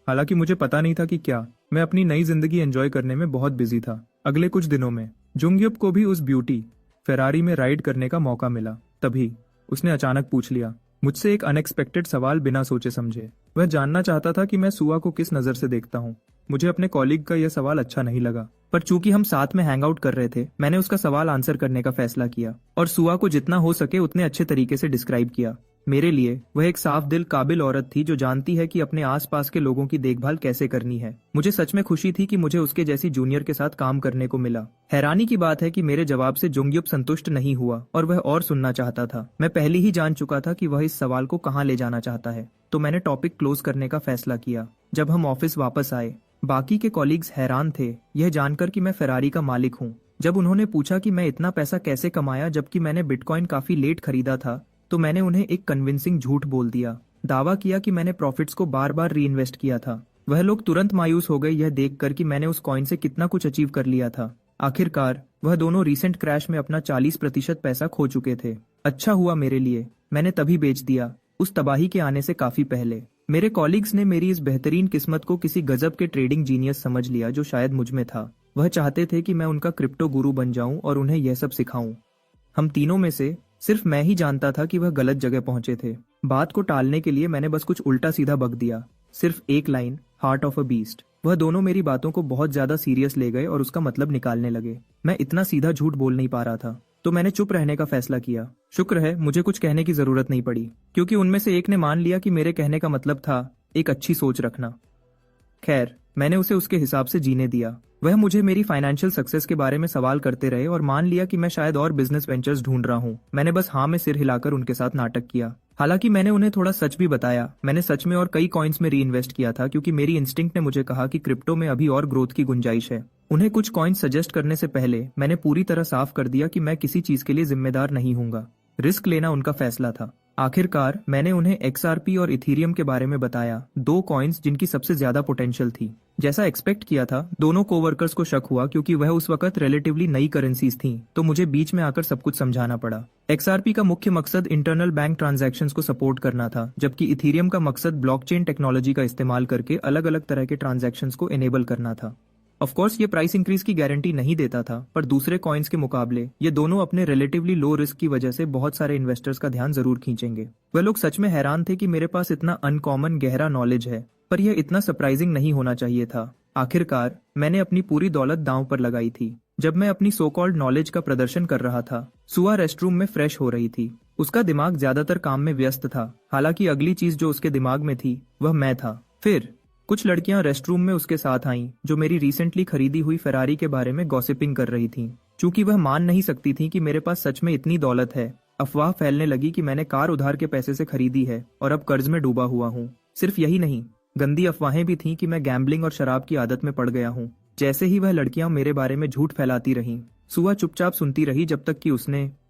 हालांकि मुझे पता नहीं था कि क्या। मैं अपनी नई जिंदगी एंजॉय करने में बहुत बिजी था। अगले कुछ दिनों में जुंगियप को भी उस ब्यूटी फेरारी में राइड करने का मौका मिला। तभी उसने अचानक पूछ लिया मुझसे एक अनएक्सपेक्टेड सवाल बिना सोचे समझे। वह जानना चाहता था कि मैं सुहा को किस नजर से देखता हूँ। मुझे अपने कॉलीग का यह सवाल अच्छा नहीं लगा, पर चूंकि हम साथ में हैंग आउट कर रहे थे, मैंने उसका सवाल आंसर करने का फैसला किया और सुहा को जितना हो सके उतने अच्छे तरीके से डिस्क्राइब किया। मेरे लिए वह एक साफ दिल काबिल औरत थी जो जानती है कि अपने आसपास के लोगों की देखभाल कैसे करनी है। मुझे सच में खुशी थी कि मुझे उसके जैसी जूनियर के साथ काम करने को मिला। हैरानी की बात है कि मेरे जवाब से जुंगियप संतुष्ट नहीं हुआ और वह और सुनना चाहता था। मैं पहले ही जान चुका था कि वह इस सवाल को कहाँ ले जाना चाहता है, तो मैंने टॉपिक क्लोज करने का फैसला किया। जब हम ऑफिस वापस आए, बाकी के कॉलीग्स हैरान थे यह जानकर कि मैं फेरारी का मालिक हूँ। जब उन्होंने पूछा कि मैं इतना पैसा कैसे कमाया जबकि मैंने बिटकॉइन काफी लेट खरीदा था, तो मैंने उन्हें एक कन्विंसिंग झूठ बोल दिया। दावा किया कि मैंने प्रॉफिट्स को बार बार री इन्वेस्ट किया था। वह लोग तुरंत मायूस हो गए यह देखकर कि मैंने उस कॉइन से कितना कुछ अचीव कर लिया था। आखिरकार वह दोनों रीसेंट क्रैश में अपना 40% पैसा खो चुके थे। अच्छा हुआ मेरे लिए, मैंने तभी बेच दिया, उस तबाही के आने से काफी पहले। मेरे कॉलीग्स ने मेरी इस बेहतरीन किस्मत को किसी गजब के ट्रेडिंग जीनियस समझ लिया जो शायद मुझ में था। वह चाहते थे कि मैं उनका क्रिप्टो गुरु बन जाऊं और उन्हें यह सब सिखाऊं। हम तीनों में से सिर्फ मैं ही जानता था कि वह गलत जगह पहुंचे थे। बात को टालने के लिए मैंने बस कुछ उल्टा सीधा बक दिया, सिर्फ एक line, heart of a beast. वह दोनों मेरी बातों को बहुत ज्यादा सीरियस ले गए और उसका मतलब निकालने लगे। मैं इतना सीधा झूठ बोल नहीं पा रहा था, तो मैंने चुप रहने का फैसला किया। शुक्र है मुझे कुछ कहने की जरूरत नहीं पड़ी, क्योंकि उनमें से एक ने मान लिया कि मेरे कहने का मतलब था एक अच्छी सोच रखना। खैर, मैंने उसे उसके हिसाब से जीने दिया। वह मुझे मेरी फाइनेंशियल सक्सेस के बारे में सवाल करते रहे और मान लिया कि मैं शायद और बिजनेस वेंचर्स ढूंढ रहा हूँ। मैंने बस हाँ में सिर हिलाकर उनके साथ नाटक किया। हालांकि मैंने उन्हें थोड़ा सच भी बताया। मैंने सच में और कई कॉइन्स में री इन्वेस्ट किया था, क्योंकि मेरी इंस्टिंक्ट ने मुझे कहा कि क्रिप्टो में अभी और ग्रोथ की गुंजाइश है। उन्हें कुछ कॉइन्स सजेस्ट करने से पहले मैंने पूरी तरह साफ कर दिया कि मैं किसी चीज के लिए जिम्मेदार नहीं हूंगा। रिस्क लेना उनका फैसला था। आखिरकार मैंने उन्हें XRP और इथीरियम के बारे में बताया, दो कॉइन्स जिनकी सबसे ज्यादा पोटेंशियल थी। जैसा एक्सपेक्ट किया था, दोनों कोवर्कर्स को शक हुआ क्योंकि वह उस वक्त रिलेटिवली नई करेंसीज थीं, तो मुझे बीच में आकर सब कुछ समझाना पड़ा। XRP का मुख्य मकसद इंटरनल बैंक ट्रांजैक्शंस को सपोर्ट करना था, जबकि इथीरियम का मकसद ब्लॉकचेन टेक्नोलॉजी का इस्तेमाल करके अलग अलग तरह के ट्रांजैक्शंस को इनेबल करना था। ऑफ कोर्स ये प्राइस इंक्रीज की गारंटी नहीं देता था, पर दूसरे कॉइन्स के मुकाबले ये दोनों अपने रिलेटिवली लो रिस्क की वजह से बहुत सारे इन्वेस्टर्स का ध्यान जरूर खींचेंगे। वह लोग सच में हैरान थे कि मेरे पास इतना अनकॉमन गहरा नॉलेज है, पर यह इतना सरप्राइजिंग नहीं होना चाहिए था। आखिरकार मैंने अपनी पूरी दौलत दांव पर लगाई थी। जब मैं अपनी सो कॉल्ड नॉलेज का प्रदर्शन कर रहा था, सुआ रेस्टरूम में फ्रेश हो रही थी। उसका दिमाग ज्यादातर काम में व्यस्त था। हालांकि अगली चीज जो उसके दिमाग में थी वह मैं था। फिर कुछ लड़कियां रेस्टरूम में उसके साथ आईं, जो मेरी रिसेंटली खरीदी हुई फेरारी के बारे में गॉसिपिंग कर रही थीं। चूंकि वह मान नहीं सकती थी कि मेरे पास सच में इतनी दौलत है, अफवाह फैलने लगी कि मैंने कार उधार के पैसे से खरीदी है और अब कर्ज में डूबा हुआ हूँ। सिर्फ यही नहीं, गंदी अफवाहें भी थीं कि मैं गैम्बलिंग और शराब की आदत में पड़ गया हूँ। जैसे ही वह लड़कियां मेरे बारे में झूठ फैलाती रहीं, सुआ चुपचाप सुनती रही जब तक कि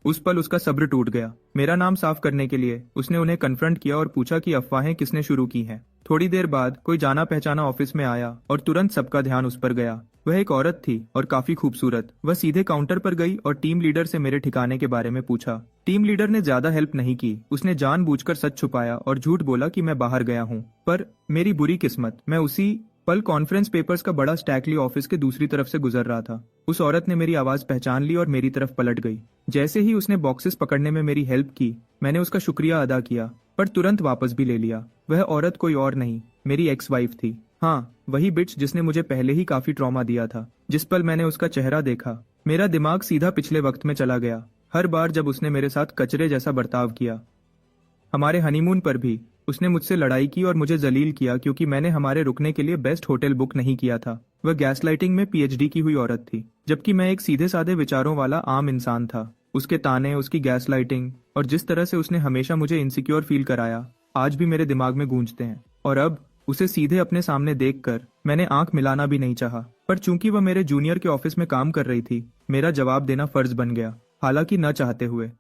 उस पल उसका सब्र टूट गया। मेरा नाम साफ करने के लिए उसने उन्हें कन्फ्रंट किया और पूछा कि अफवाहें किसने शुरू की हैं। थोड़ी देर बाद कोई जाना पहचाना ऑफिस में आया और तुरंत सबका ध्यान उस पर गया। वह एक औरत थी और काफी खूबसूरत। वह सीधे काउंटर पर गई और टीम लीडर से मेरे ठिकाने के बारे में पूछा। टीम लीडर ने ज्यादा हेल्प नहीं की। उसने जानबूझकर सच छुपाया और झूठ बोला कि मैं बाहर गया हूँ। पर मेरी बुरी किस्मत, मैं उसी पल कॉन्फ्रेंस पेपर्स का बड़ा स्टैक लिए ऑफिस के दूसरी तरफ से गुजर रहा था। उस औरत ने मेरी आवाज पहचान ली और मेरी तरफ पलट गई। जैसे ही उसने बॉक्सेस पकड़ने में मेरी हेल्प की, मैंने उसका शुक्रिया अदा किया, पर तुरंत वापस भी ले लिया। वह औरत कोई और नहीं, मेरी एक्स वाइफ थी। हाँ, वही बिच जिसने मुझे पहले ही काफी ट्रॉमा दिया था। जिस पल मैंने उसका चेहरा देखा, मेरा दिमाग सीधा पिछले वक्त में चला गया। हर बार जब उसने मेरे साथ कचरे जैसा बर्ताव किया। हमारे हनीमून पर भी उसने मुझसे लड़ाई की और मुझे जलील किया क्योंकि मैंने हमारे रुकने के लिए बेस्ट होटल बुक नहीं किया था। वह गैसलाइटिंग में PhD की हुई औरत थी, जबकि मैं एक सीधे साधे विचारों वाला आम इंसान था। उसके ताने, उसकी गैसलाइटिंग और जिस तरह से उसने हमेशा मुझे इनसिक्योर फील कराया, आज भी मेरे दिमाग में गूंजते हैं। और अब उसे सीधे अपने सामने देखकर मैंने आंख मिलाना भी नहीं चाहा। पर चूंकि वह मेरे जूनियर के ऑफिस में काम कर रही थी, मेरा जवाब देना फर्ज बन गया, हालांकि न चाहते हुए।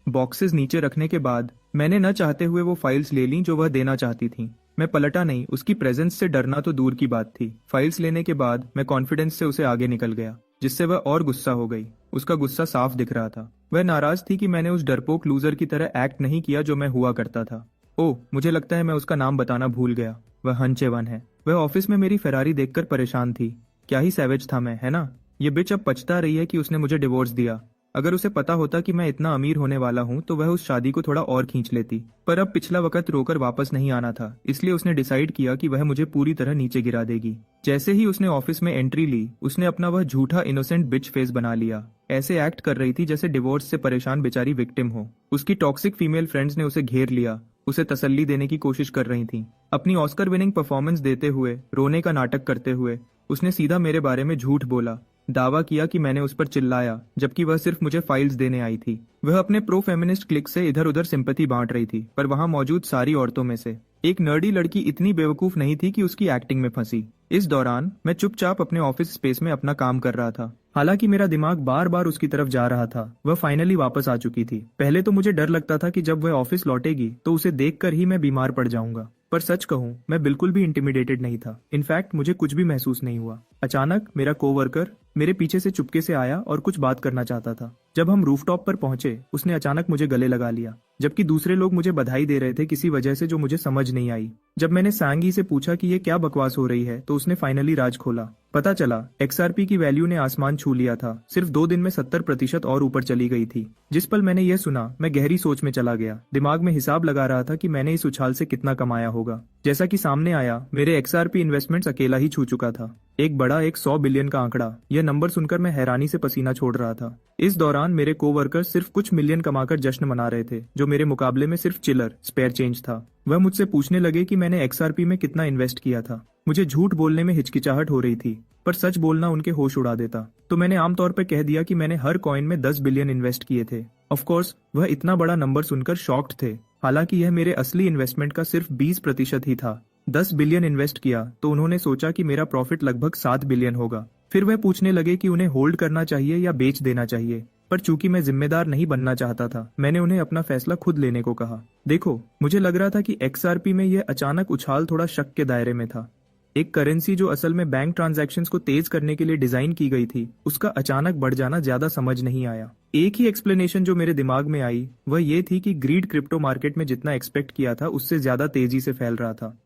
बॉक्सेस नीचे रखने के बाद मैंने न चाहते हुए वो फाइल्स ले लीं जो वह देना चाहती थी। मैं पलटा नहीं, उसकी प्रेजेंस से डरना तो दूर की बात थी। फाइल्स लेने के बाद मैं कॉन्फिडेंस से उसे आगे निकल गया, जिससे वह और गुस्सा हो गई। उसका गुस्सा साफ दिख रहा था। वह नाराज थी कि मैंने उस डरपोक लूजर की तरह एक्ट नहीं किया जो मैं हुआ करता था। ओह, मुझे लगता है मैं उसका नाम बताना भूल गया। वह हंचेवन है। वह ऑफिस में मेरी फेरारी देखकर परेशान थी। क्या ही सैवेज था मैं, है ना? ये बिच अब पछता रही है कि उसने मुझे डिवोर्स दिया। अगर उसे पता होता कि मैं इतना अमीर होने वाला हूँ तो वह उस शादी को थोड़ा और खींच लेती। पर अब पिछला वक्त रोकर वापस नहीं आना था, इसलिए उसने डिसाइड किया कि वह मुझे पूरी तरह नीचे गिरा देगी। जैसे ही उसने ऑफिस में एंट्री ली, उसने अपना वह झूठा इनोसेंट बिच फेस बना लिया। ऐसे एक्ट कर रही थी जैसे डिवोर्स से परेशान बेचारी विक्टिम हो। उसकी टॉक्सिक फीमेल फ्रेंड्स ने उसे घेर लिया, उसे तसल्ली देने की कोशिश कर रही थी। अपनी ऑस्कर विनिंग परफॉर्मेंस देते हुए, रोने का नाटक करते हुए उसने सीधा मेरे बारे में झूठ बोला। दावा किया कि मैंने उस पर चिल्लाया, जबकि वह सिर्फ मुझे फाइल्स देने आई थी। वह अपने प्रो फेमिनिस्ट क्लिक से इधर उधर सिंपैथी बांट रही थी, पर वहां मौजूद सारी औरतों में से एक नर्डी लड़की इतनी बेवकूफ नहीं थी कि उसकी एक्टिंग में फंसी। इस दौरान मैं चुपचाप अपने ऑफिस स्पेस में अपना काम कर रहा था। हालांकि मेरा दिमाग बार बार उसकी तरफ जा रहा था। वह फाइनली वापस आ चुकी थी। पहले तो मुझे डर लगता था कि जब वह ऑफिस लौटेगी तो उसे देखकर ही मैं बीमार पड़ जाऊंगा, पर सच कहूं मैं बिल्कुल भी इंटिमिडेटेड नहीं था। इनफैक्ट मुझे कुछ भी महसूस नहीं हुआ। अचानक मेरा कोवर्कर मेरे पीछे से चुपके से आया और कुछ बात करना चाहता था। जब हम रूफटॉप पर पहुंचे उसने अचानक मुझे गले लगा लिया, जबकि दूसरे लोग मुझे बधाई दे रहे थे किसी वजह से जो मुझे समझ नहीं आई। जब मैंने सांगी से पूछा कि ये क्या बकवास हो रही है तो उसने फाइनली राज खोला। पता चला XRP की वैल्यू ने आसमान छू लिया था। सिर्फ 2 दिन में 70% और ऊपर चली गई थी। जिस पल मैंने यह सुना मैं गहरी सोच में चला गया। दिमाग में हिसाब लगा रहा था कि मैंने इस उछाल से कितना कमाया होगा। जैसा कि सामने आया मेरे XRP इन्वेस्टमेंट्स अकेला ही छू चुका था। एक बड़ा 100 बिलियन का आंकड़ा। यह नंबर सुनकर मैं हैरानी से पसीना छोड़ रहा था। इस दौरान मेरे कोवर्कर सिर्फ कुछ मिलियन कमाकर जश्न मना रहे थे, जो मेरे मुकाबले में सिर्फ चिलर स्पेयर चेंज था। वह मुझसे पूछने लगे कि मैंने XRP में कितना इन्वेस्ट किया था। मुझे झूठ बोलने में हिचकिचाहट हो रही थी, पर सच बोलना उनके होश उड़ा देता। तो मैंने आमतौर पर कह दिया कि मैंने हर कॉइन में 10 बिलियन इन्वेस्ट किए थे। ऑफ कोर्स वह इतना बड़ा नंबर सुनकर शॉक्ड थे। हालांकि यह मेरे असली इन्वेस्टमेंट का सिर्फ 20% ही था। 10 बिलियन इन्वेस्ट किया तो उन्होंने सोचा कि मेरा प्रॉफिट लगभग 7 बिलियन होगा। फिर वह पूछने लगे कि उन्हें होल्ड करना चाहिए या बेच देना चाहिए, पर चूंकि मैं जिम्मेदार नहीं बनना चाहता था मैंने उन्हें अपना फैसला खुद लेने को कहा। देखो, मुझे लग रहा था कि XRP में यह अचानक उछाल थोड़ा शक के दायरे में था। एक करेंसी जो असल में बैंक ट्रांजैक्शंस को तेज करने के लिए डिजाइन की गई थी, उसका अचानक बढ़ जाना ज्यादा समझ नहीं आया। एक ही एक्सप्लेनेशन जो मेरे दिमाग में आई वह ये थी कि ग्रीड क्रिप्टो मार्केट में जितना एक्सपेक्ट किया था उससे ज्यादा तेजी से फैल रहा था।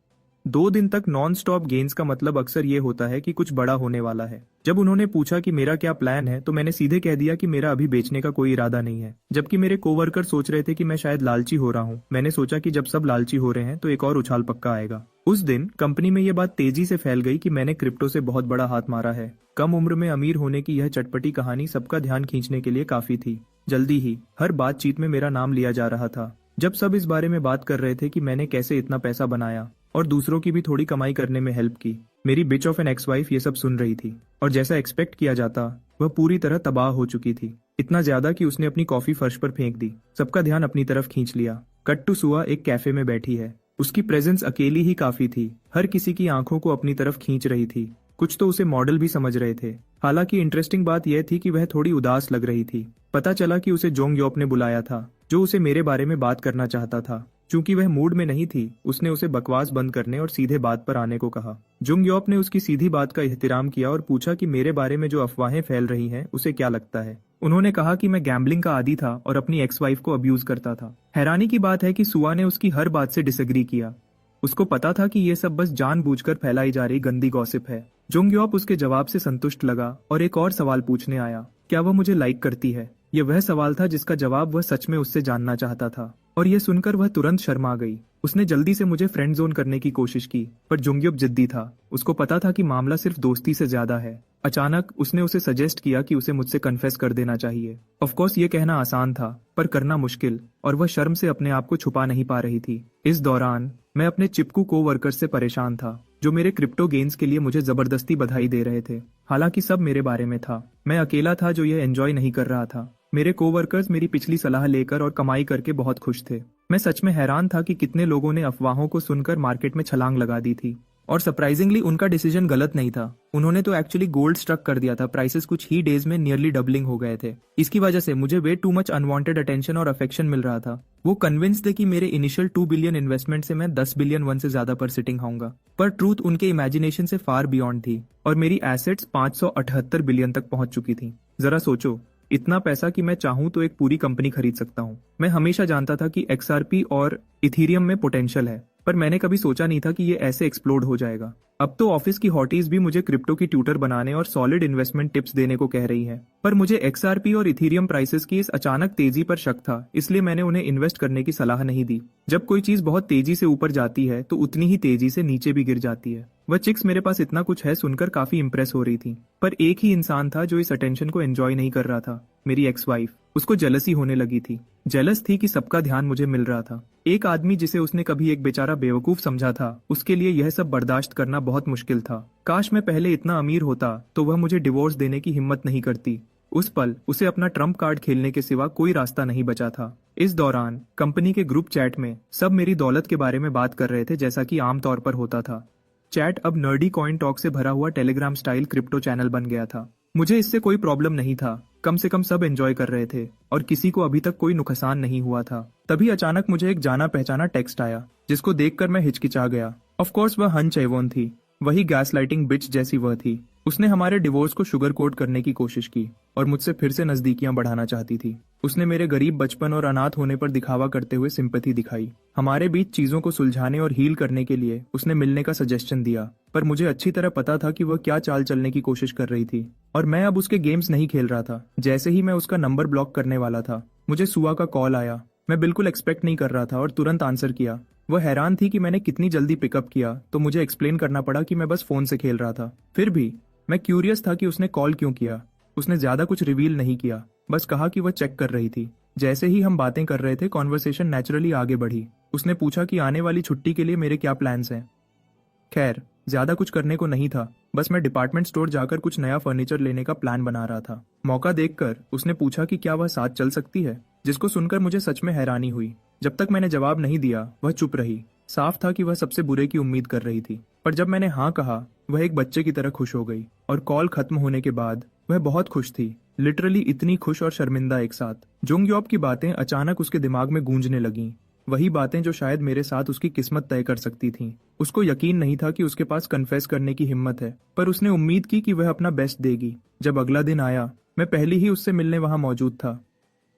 2 दिन तक नॉन स्टॉप गेन्स का मतलब अक्सर ये होता है कि कुछ बड़ा होने वाला है। जब उन्होंने पूछा कि मेरा क्या प्लान है तो मैंने सीधे कह दिया कि मेरा अभी बेचने का कोई इरादा नहीं है। जबकि मेरे कोवर्कर सोच रहे थे कि मैं शायद लालची हो रहा हूँ। मैंने सोचा कि जब सब लालची हो रहे हैं तो एक और उछाल पक्का आएगा। उस दिन कंपनी में यह बात तेजी से फैल गई कि मैंने क्रिप्टो से बहुत बड़ा हाथ मारा है। कम उम्र में अमीर होने की यह चटपटी कहानी सबका ध्यान खींचने के लिए काफी थी। जल्दी ही हर बातचीत में मेरा नाम लिया जा रहा था। जब सब इस बारे में बात कर रहे थे कि मैंने कैसे इतना पैसा बनाया और दूसरों की भी थोड़ी कमाई करने में हेल्प की, मेरी bitch of an ex wife ये सब सुन रही थी। और जैसा एक्सपेक्ट किया जाता वह पूरी तरह तबाह हो चुकी थी। इतना ज्यादा कि उसने अपनी कॉफी फर्श पर फेंक दी। सबका ध्यान अपनी तरफ खींच लिया। कट टू सुआ एक कैफे में बैठी है। उसकी प्रेजेंस अकेली ही काफी थी। हर किसी की आंखों को अपनी तरफ खींच रही थी। कुछ तो उसे मॉडल भी समझ रहे थे। हालांकि इंटरेस्टिंग बात यह थी कि वह थोड़ी उदास लग रही थी। पता चला कि उसे जोंग योप ने बुलाया था, जो उसे मेरे बारे में बात करना चाहता था। चूंकि वह मूड में नहीं थी, उसने उसे बकवास बंद करने और सीधे बात पर आने को कहा। जुंग योप ने उसकी सीधी बात का एहतिराम किया और पूछा कि मेरे बारे में जो अफवाहें फैल रही हैं उसे क्या लगता है। उन्होंने कहा कि मैं गैम्बलिंग का आदी था और अपनी एक्स वाइफ को अब्यूज करता था। हैरानी की बात है कि सुआ ने उसकी हर बात से डिसएग्री किया। उसको पता था कि ये सब बस जानबूझकर फैलाई जा रही गंदी गॉसिप है। जुंग योप उसके जवाब से संतुष्ट लगा और एक और सवाल पूछने आया, क्या वह मुझे लाइक करती है? यह वह सवाल था जिसका जवाब वह सच में उससे जानना चाहता था। और यह सुनकर वह तुरंत शर्मा गई। उसने जल्दी से मुझे फ्रेंड जोन करने की कोशिश की, पर जुंगयोप जिद्दी था। उसको पता था कि मामला सिर्फ दोस्ती से ज्यादा है। अचानक उसने उसे सजेस्ट किया कि उसे मुझसे कन्फेस कर देना चाहिए। ऑफ कोर्स ये कहना आसान था, पर करना मुश्किल, और वह शर्म से अपने आप को छुपा नहीं पा रही थी। इस दौरान मैं अपने चिपकू कोवर्कर्स से परेशान था, जो मेरे क्रिप्टो गेन्स के लिए मुझे जबरदस्ती बधाई दे रहे थे। हालांकि सब मेरे बारे में था। मैं अकेला था जो यह एंजॉय नहीं कर रहा था। मेरे कोवर्कर्स मेरी पिछली सलाह लेकर और कमाई करके बहुत खुश थे। मैं सच में हैरान था कि कितने लोगों ने अफवाहों को सुनकर मार्केट में छलांग लगा दी थी। और सरप्राइजिंगली उनका डिसीजन गलत नहीं था। उन्होंने तो एक्चुअली गोल्ड स्ट्रक कर दिया था। प्राइसेस कुछ ही डेज में नियरली डबलिंग हो गए थे। इसकी वजह से मुझे way too much unwanted attention और अफेक्शन मिल रहा था। वो कन्विंस थे कि मेरे इनिशियल 2 बिलियन इन्वेस्टमेंट से मैं 10 बिलियन वन से ज्यादा पर सिटिंग होऊंगा। पर ट्रूथ उनके इमेजिनेशन से फार बियॉन्ड थी और मेरी एसेट्स 578 बिलियन तक पहुंच चुकी थी। जरा सोचो, इतना पैसा कि मैं चाहूं तो एक पूरी कंपनी खरीद सकता हूं। मैं हमेशा जानता था कि XRP और इथीरियम में पोटेंशियल है, पर मैंने कभी सोचा नहीं था कि ये ऐसे एक्सप्लोड हो जाएगा। अब तो ऑफिस की हॉटीज भी मुझे क्रिप्टो की ट्यूटर बनाने और सॉलिड इन्वेस्टमेंट टिप्स देने को कह रही हैं। पर मुझे XRP और इथीरियम प्राइसेस की इस अचानक तेजी पर शक था, इसलिए मैंने उन्हें इन्वेस्ट करने की सलाह नहीं दी। जब कोई चीज बहुत तेजी से ऊपर जाती है तो उतनी ही तेजी से नीचे भी गिर जाती है। वह चिक्स मेरे पास इतना कुछ है सुनकर काफी इंप्रेस हो रही थी, पर एक ही इंसान था जो इस अटेंशन को एंजॉय नहीं कर रहा था, मेरी एक्स वाइफ। उसको जेलसी होने लगी थी। जेलस थी कि सबका ध्यान मुझे मिल रहा था। एक आदमी जिसे उसने कभी एक बेचारा बेवकूफ समझा था, उसके लिए यह सब बर्दाश्त करना बहुत मुश्किल था। काश मैं पहले इतना अमीर होता तो वह मुझे डिवोर्स देने की हिम्मत नहीं करती। उस पल उसे अपना ट्रम्प कार्ड खेलने के सिवा कोई रास्ता नहीं बचा था। इस दौरान कंपनी के ग्रुप चैट में सब मेरी दौलत के बारे में बात कर रहे थे, जैसा कि आमतौर पर होता था। चैट अब नर्डी कॉइन टॉक से भरा हुआ टेलीग्राम स्टाइल क्रिप्टो चैनल बन गया था। मुझे इससे कोई प्रॉब्लम नहीं था, कम से कम सब एंजॉय कर रहे थे और किसी को अभी तक कोई नुकसान नहीं हुआ था। तभी अचानक मुझे एक जाना पहचाना टेक्स्ट आया, जिसको देखकर मैं हिचकिचा गया। ऑफ कोर्स वह हन चैवोन थी, वही गैस लाइटिंग बिच जैसी वह थी। उसने हमारे डिवोर्स को शुगर कोट करने की कोशिश की और मुझसे फिर से नजदीकियां बढ़ाना चाहती थी। उसने मेरे गरीब बचपन और अनाथ होने पर दिखावा करते हुए सिंपैथी दिखाई। हमारे बीच चीजों को सुलझाने और हील करने के लिए उसने मिलने का सजेशन दिया, पर मुझे अच्छी तरह पता था कि वह क्या चाल चलने की कोशिश कर रही थी और मैं अब उसके गेम्स नहीं खेल रहा था। जैसे ही मैं उसका नंबर ब्लॉक करने वाला था, मुझे सुआ का कॉल आया। मैं बिल्कुल एक्सपेक्ट नहीं कर रहा था और तुरंत आंसर किया। वह हैरान थी कि मैंने कितनी जल्दी पिकअप किया, तो मुझे एक्सप्लेन करना पड़ा कि मैं बस फोन से खेल रहा था। फिर भी मैं क्यूरियस था कि उसने कॉल क्यों किया। उसने ज्यादा कुछ रिवील नहीं किया, बस कहा कि वह चेक कर रही थी। जैसे ही हम बातें कर रहे थे, कॉन्वर्सेशन नेचुरली आगे बढ़ी। उसने पूछा कि आने वाली छुट्टी के लिए मेरे क्या प्लान्स हैं। खैर, ज्यादा कुछ करने को नहीं था, बस मैं डिपार्टमेंट स्टोर जाकर कुछ नया फर्नीचर लेने का प्लान बना रहा था। मौका देखकर उसने पूछा कि क्या वह साथ चल सकती है, जिसको सुनकर मुझे सच में हैरानी हुई। जब तक मैंने जवाब नहीं दिया, वह चुप रही। साफ था कि वह सबसे बुरे की उम्मीद कर रही थी, पर जब मैंने हाँ कहा, वह एक बच्चे की तरह खुश हो गई। और कॉल खत्म होने के बाद वह बहुत खुश थी, लिटरली इतनी खुश और शर्मिंदा एक साथ। जुंगयोप की बातें अचानक उसके दिमाग में गूंजने लगीं, वही बातें जो शायद मेरे साथ उसकी किस्मत तय कर सकती थीं। उसको यकीन नहीं था कि उसके पास कन्फेस करने की हिम्मत है, पर उसने उम्मीद की कि वह अपना बेस्ट देगी। जब अगला दिन आया, मैं पहले ही उससे मिलने वहां मौजूद था।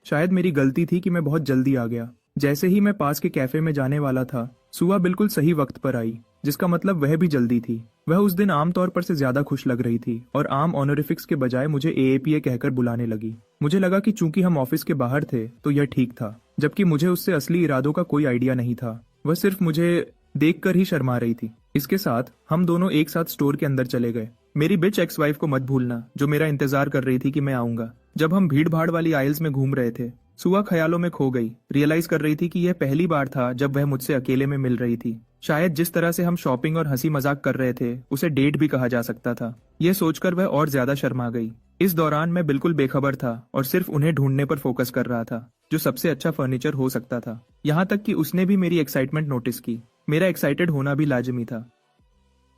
शायद मेरी गलती थी कि मैं बहुत जल्दी आ गया। जैसे ही मैं पास के कैफे में जाने वाला था, सुआ बिल्कुल सही वक्त पर आई, जिसका मतलब वह भी जल्दी थी। वह उस दिन आमतौर पर से ज्यादा खुश लग रही थी और आम ऑनरिफिक्स के बजाय मुझे एएपीए कहकर बुलाने लगी। मुझे लगा कि चूंकि हम ऑफिस के बाहर थे तो यह ठीक था, जबकि मुझे उससे असली इरादों का कोई आइडिया नहीं था। वह सिर्फ मुझे देखकर ही शर्मा रही थी। इसके साथ हम दोनों एक साथ स्टोर के अंदर चले गए। मेरी बिच एक्स वाइफ को मत भूलना, जो मेरा इंतजार कर रही थी कि मैं आऊंगा। जब हम भीड़ भाड़ वाली आइल्स में घूम रहे थे, सुआ ख्यालों में खो गई। रियलाइज कर रही थी कि यह पहली बार था जब वह मुझसे अकेले में मिल रही थी। शायद जिस तरह से हम शॉपिंग और हंसी मजाक कर रहे थे, उसे डेट भी कहा जा सकता था। यह सोचकर वह और ज्यादा शर्मा गई। इस दौरान मैं बिल्कुल बेखबर था और सिर्फ उन्हें ढूंढने पर फोकस कर रहा था, जो सबसे अच्छा फर्नीचर हो सकता था। यहाँ तक कि उसने भी मेरी एक्साइटमेंट नोटिस की। मेरा एक्साइटेड होना भी लाजमी था।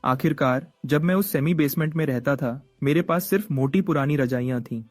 आखिरकार जब मैं उस सेमी बेसमेंट में रहता था, मेरे पास सिर्फ मोटी पुरानी रजाइयां थीं।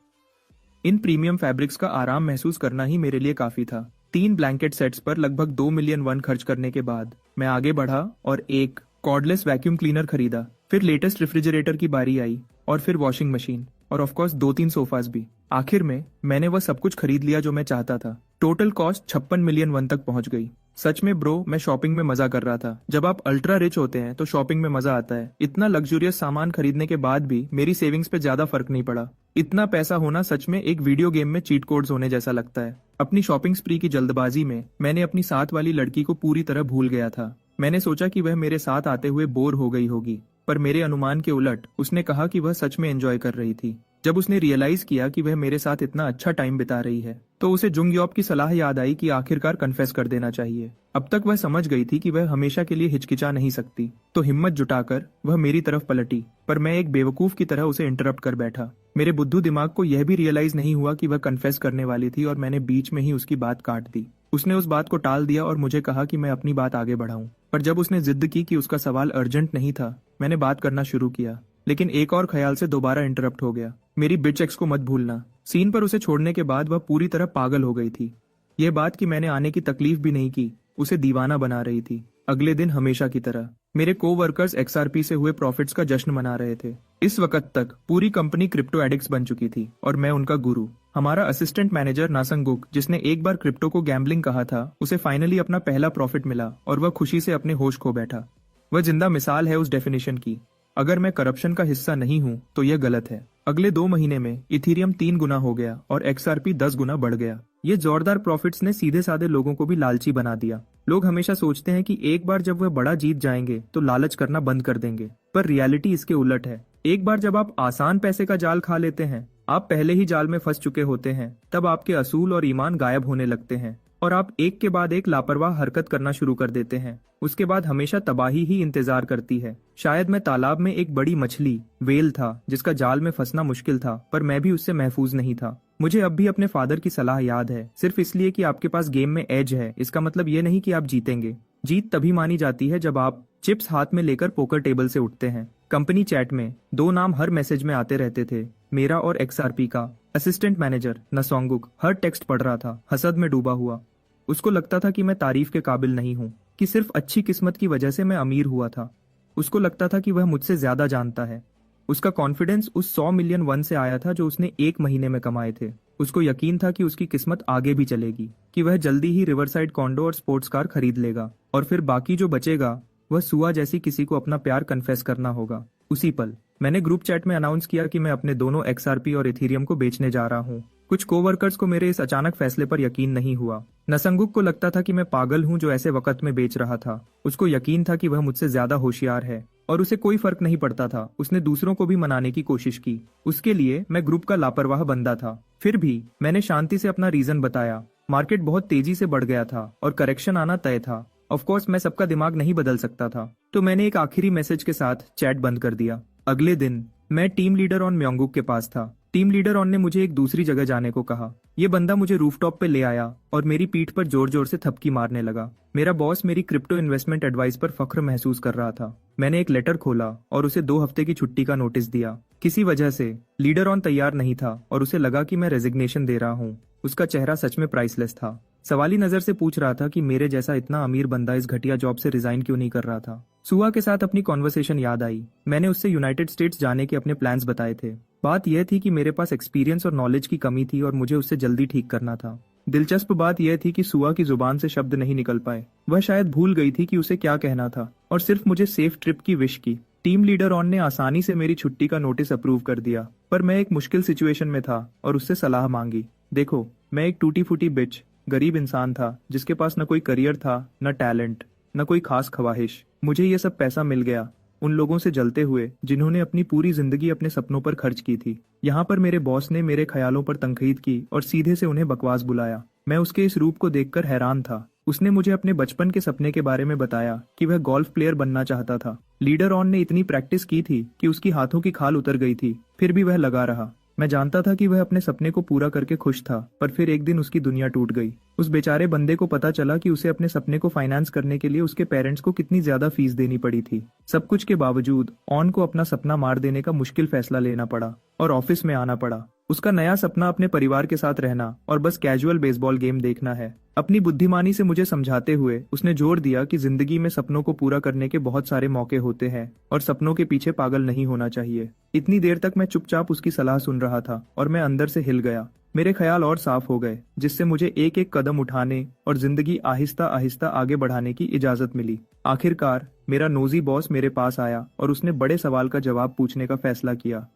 इन प्रीमियम फैब्रिक्स का आराम महसूस करना ही मेरे लिए काफी था। 3 ब्लैंकेट सेट्स पर लगभग 2 मिलियन वन खर्च करने के बाद मैं आगे बढ़ा और एक कॉर्डलेस वैक्यूम क्लीनर खरीदा। फिर लेटेस्ट रेफ्रिजरेटर की बारी आई और फिर वॉशिंग मशीन और ऑफ कोर्स 2-3 सोफास भी। आखिर में मैंने वह सब कुछ खरीद लिया जो मैं चाहता था। टोटल कॉस्ट 56 मिलियन वन तक पहुंच गई। सच में ब्रो, मैं शॉपिंग में मजा कर रहा था। जब आप अल्ट्रा रिच होते हैं तो शॉपिंग में मजा आता है। इतना लग्जूरियस सामान खरीदने के बाद भी मेरी सेविंग्स पे ज्यादा फर्क नहीं पड़ा। इतना पैसा होना सच में एक वीडियो गेम में चीट कोड्स होने जैसा लगता है। अपनी शॉपिंग स्प्री की जल्दबाजी में मैंने अपनी साथ वाली लड़की को पूरी तरह भूल गया था। मैंने सोचा कि वह मेरे साथ आते हुए बोर हो गई होगी, पर मेरे अनुमान के उलट उसने कहा कि वह सच में एंजॉय कर रही थी। जब उसने रियलाइज किया कि वह मेरे साथ इतना अच्छा टाइम बिता रही है, तो उसे जुंगयोप की सलाह याद आई कि आखिरकार कन्फेस कर देना चाहिए। अब तक वह समझ गई थी कि वह हमेशा के लिए हिचकिचा नहीं सकती, तो हिम्मत जुटाकर वह मेरी तरफ पलटी, पर मैं एक बेवकूफ की तरह उसे इंटरप्ट कर बैठा। मेरे बुद्धू दिमाग को यह भी रियलाइज नहीं हुआ कि वह कन्फेस करने वाली थी और मैंने बीच में ही उसकी बात काट दी। उसने उस बात को टाल दिया और मुझे कहा कि मैं अपनी बात आगे बढ़ाऊं। पर जब उसने जिद की कि उसका सवाल अर्जेंट नहीं था, मैंने बात करना शुरू किया, लेकिन एक और ख्याल से दोबारा इंटरप्ट हो गया। मेरी बिच एक्स को मत भूलना। सीन पर उसे छोड़ने के बाद वह पूरी तरह पागल हो गई थी। यह बात कि मैंने आने की तकलीफ भी नहीं की उसे दीवाना बना रही थी। अगले दिन हमेशा की तरह मेरे कोवर्कर्स एक्सआरपी से हुए प्रॉफिट्स का जश्न मना रहे थे। इस वक्त तक पूरी कंपनी क्रिप्टो एडिक्ट्स बन चुकी थी और मैं उनका गुरु। हमारा असिस्टेंट मैनेजर नासंगुक, जिसने एक बार क्रिप्टो को गैम्बलिंग कहा था, उसे फाइनली अपना पहला प्रॉफिट मिला और वह खुशी से अपने होश खो बैठा। वह जिंदा मिसाल है उस डेफिनेशन की। अगर मैं करप्शन का हिस्सा नहीं हूं तो यह गलत है। अगले 2 महीने में इथीरियम 3 गुना हो गया और एक्सआरपी 10 गुना बढ़ गया। ये जोरदार प्रॉफिट्स ने सीधे साधे लोगों को भी लालची बना दिया। लोग हमेशा सोचते हैं कि एक बार जब वह बड़ा जीत जाएंगे तो लालच करना बंद कर देंगे, पर रियलिटी इसके उलट है। एक बार जब आप आसान पैसे का जाल खा लेते हैं, आप पहले ही जाल में फंस चुके होते हैं, तब आपके असूल और ईमान गायब होने लगते हैं। और आप एक के बाद एक लापरवाह हरकत करना शुरू कर देते हैं। उसके बाद हमेशा तबाही ही इंतजार करती है। शायद मैं तालाब में एक बड़ी मछली वेल था जिसका जाल में फंसना मुश्किल था, पर मैं भी उससे महफूज नहीं था। मुझे अब भी अपने फादर की सलाह याद है, सिर्फ इसलिए कि आपके पास गेम में एज है इसका मतलब ये नहीं कि आप जीतेंगे। जीत तभी मानी जाती है जब आप चिप्स हाथ में लेकर पोकर टेबल से उठते हैं। कंपनी चैट में 2 नाम हर मैसेज में आते रहते थे, मेरा और XRP का। असिस्टेंट मैनेजर नसोंगुक हर टेक्स्ट पढ़ रहा था, हसद में डूबा हुआ। उसको लगता था कि मैं तारीफ के काबिल नहीं हूँ, कि सिर्फ अच्छी किस्मत की वजह से मैं अमीर हुआ था। उसको लगता था कि वह मुझसे ज्यादा जानता है। उसका कॉन्फिडेंस उस 100 मिलियन वन से आया था जो उसने 1 महीने में कमाए थे। उसको यकीन था कि उसकी किस्मत आगे भी चलेगी, कि वह जल्दी ही रिवरसाइड कॉन्डो और स्पोर्ट्स कार खरीद लेगा, और फिर बाकी जो बचेगा वह सुआ जैसी किसी को अपना प्यार कन्फेस करना होगा। उसी पल मैंने ग्रुप चैट में अनाउंस किया कि मैं अपने दोनों XRP और इथेरियम को बेचने जा रहा हूँ। कुछ कोवर्कर्स को मेरे इस अचानक फैसले पर यकीन नहीं हुआ। नसंगुक को लगता था कि मैं पागल हूँ जो ऐसे वक्त में बेच रहा था। उसको यकीन था कि वह मुझसे ज्यादा होशियार है और उसे कोई फर्क नहीं पड़ता था। उसने दूसरों को भी मनाने की कोशिश की। उसके लिए मैं ग्रुप का लापरवाह बंदा था। फिर भी मैंने शांति से अपना रीजन बताया। मार्केट बहुत तेजी से बढ़ गया था और करेक्शन आना तय था। ऑफ कोर्स मैं सबका दिमाग नहीं बदल सकता था, तो मैंने एक आखिरी मैसेज के साथ चैट बंद कर दिया। अगले दिन मैं टीम लीडर ऑन म्योंगुक के पास था। टीम लीडर ऑन ने मुझे एक दूसरी जगह जाने को कहा। ये बंदा मुझे रूफटॉप पे ले आया और मेरी पीठ पर जोर जोर से थपकी मारने लगा। मेरा बॉस मेरी क्रिप्टो इन्वेस्टमेंट एडवाइस पर फख्र महसूस कर रहा था। मैंने एक लेटर खोला और उसे 2 हफ्ते की छुट्टी का नोटिस दिया। किसी वजह से लीडर ऑन तैयार नहीं था और उसे लगा कि मैं रेजिग्नेशन दे रहा हूँ। उसका चेहरा सच में प्राइसलेस था। सवाली नजर से पूछ रहा था कि मेरे जैसा इतना अमीर बंदा इस घटिया जॉब से रिजाइन क्यों नहीं कर रहा था। सुआ के साथ अपनी कॉन्वर्सेशन याद आई। मैंने उससे यूनाइटेड स्टेट्स जाने के अपने प्लान्स बताए थे। बात यह थी कि मेरे पास एक्सपीरियंस और नॉलेज की कमी थी और मुझे उससे जल्दी ठीक करना था। दिलचस्प बात यह थी कि सुआ की जुबान से शब्द नहीं निकल पाए। वह शायद भूल गई थी कि उसे क्या कहना था और सिर्फ मुझे सेफ ट्रिप की विश की। टीम लीडर ऑन ने आसानी से मेरी छुट्टी का नोटिस अप्रूव कर दिया, पर मैं एक मुश्किल सिचुएशन में था और उससे सलाह मांगी। देखो, मैं एक टूटी फूटी बिच गरीब इंसान था जिसके पास न कोई करियर था, न टैलेंट, न कोई खास ख्वाहिश। मुझे ये सब पैसा मिल गया उन लोगों से जलते हुए जिन्होंने अपनी पूरी जिंदगी अपने सपनों पर खर्च की थी। यहाँ पर मेरे बॉस ने मेरे ख्यालों पर तनकीद की और सीधे से उन्हें बकवास बुलाया। मैं उसके इस रूप को देखकर हैरान था। उसने मुझे अपने बचपन के सपने के बारे में बताया कि वह गोल्फ प्लेयर बनना चाहता था। लीडर ऑन ने इतनी प्रैक्टिस की थी कि उसकी हाथों की खाल उतर गई थी, फिर भी वह लगा रहा। मैं जानता था कि वह अपने सपने को पूरा करके खुश था, पर फिर एक दिन उसकी दुनिया टूट गई। उस बेचारे बंदे को पता चला कि उसे अपने सपने को फाइनेंस करने के लिए उसके पेरेंट्स को कितनी ज्यादा फीस देनी पड़ी थी। सब कुछ के बावजूद ऑन को अपना सपना मार देने का मुश्किल फैसला लेना पड़ा और ऑफिस में आना पड़ा। उसका नया सपना अपने परिवार के साथ रहना और बस कैजुअल बेसबॉल गेम देखना है। अपनी बुद्धिमानी से मुझे समझाते हुए उसने जोर दिया कि जिंदगी में सपनों को पूरा करने के बहुत सारे मौके होते हैं और सपनों के पीछे पागल नहीं होना चाहिए। इतनी देर तक मैं चुपचाप उसकी सलाह सुन रहा था और मैं अंदर से हिल गया। मेरे ख्याल और साफ हो गए, जिससे मुझे एक एक कदम उठाने और जिंदगी आहिस्ता आहिस्ता आगे बढ़ाने की इजाजत मिली। आखिरकार मेरा नोजी बॉस मेरे पास आया और उसने बड़े सवाल का जवाब पूछने का फैसला किया।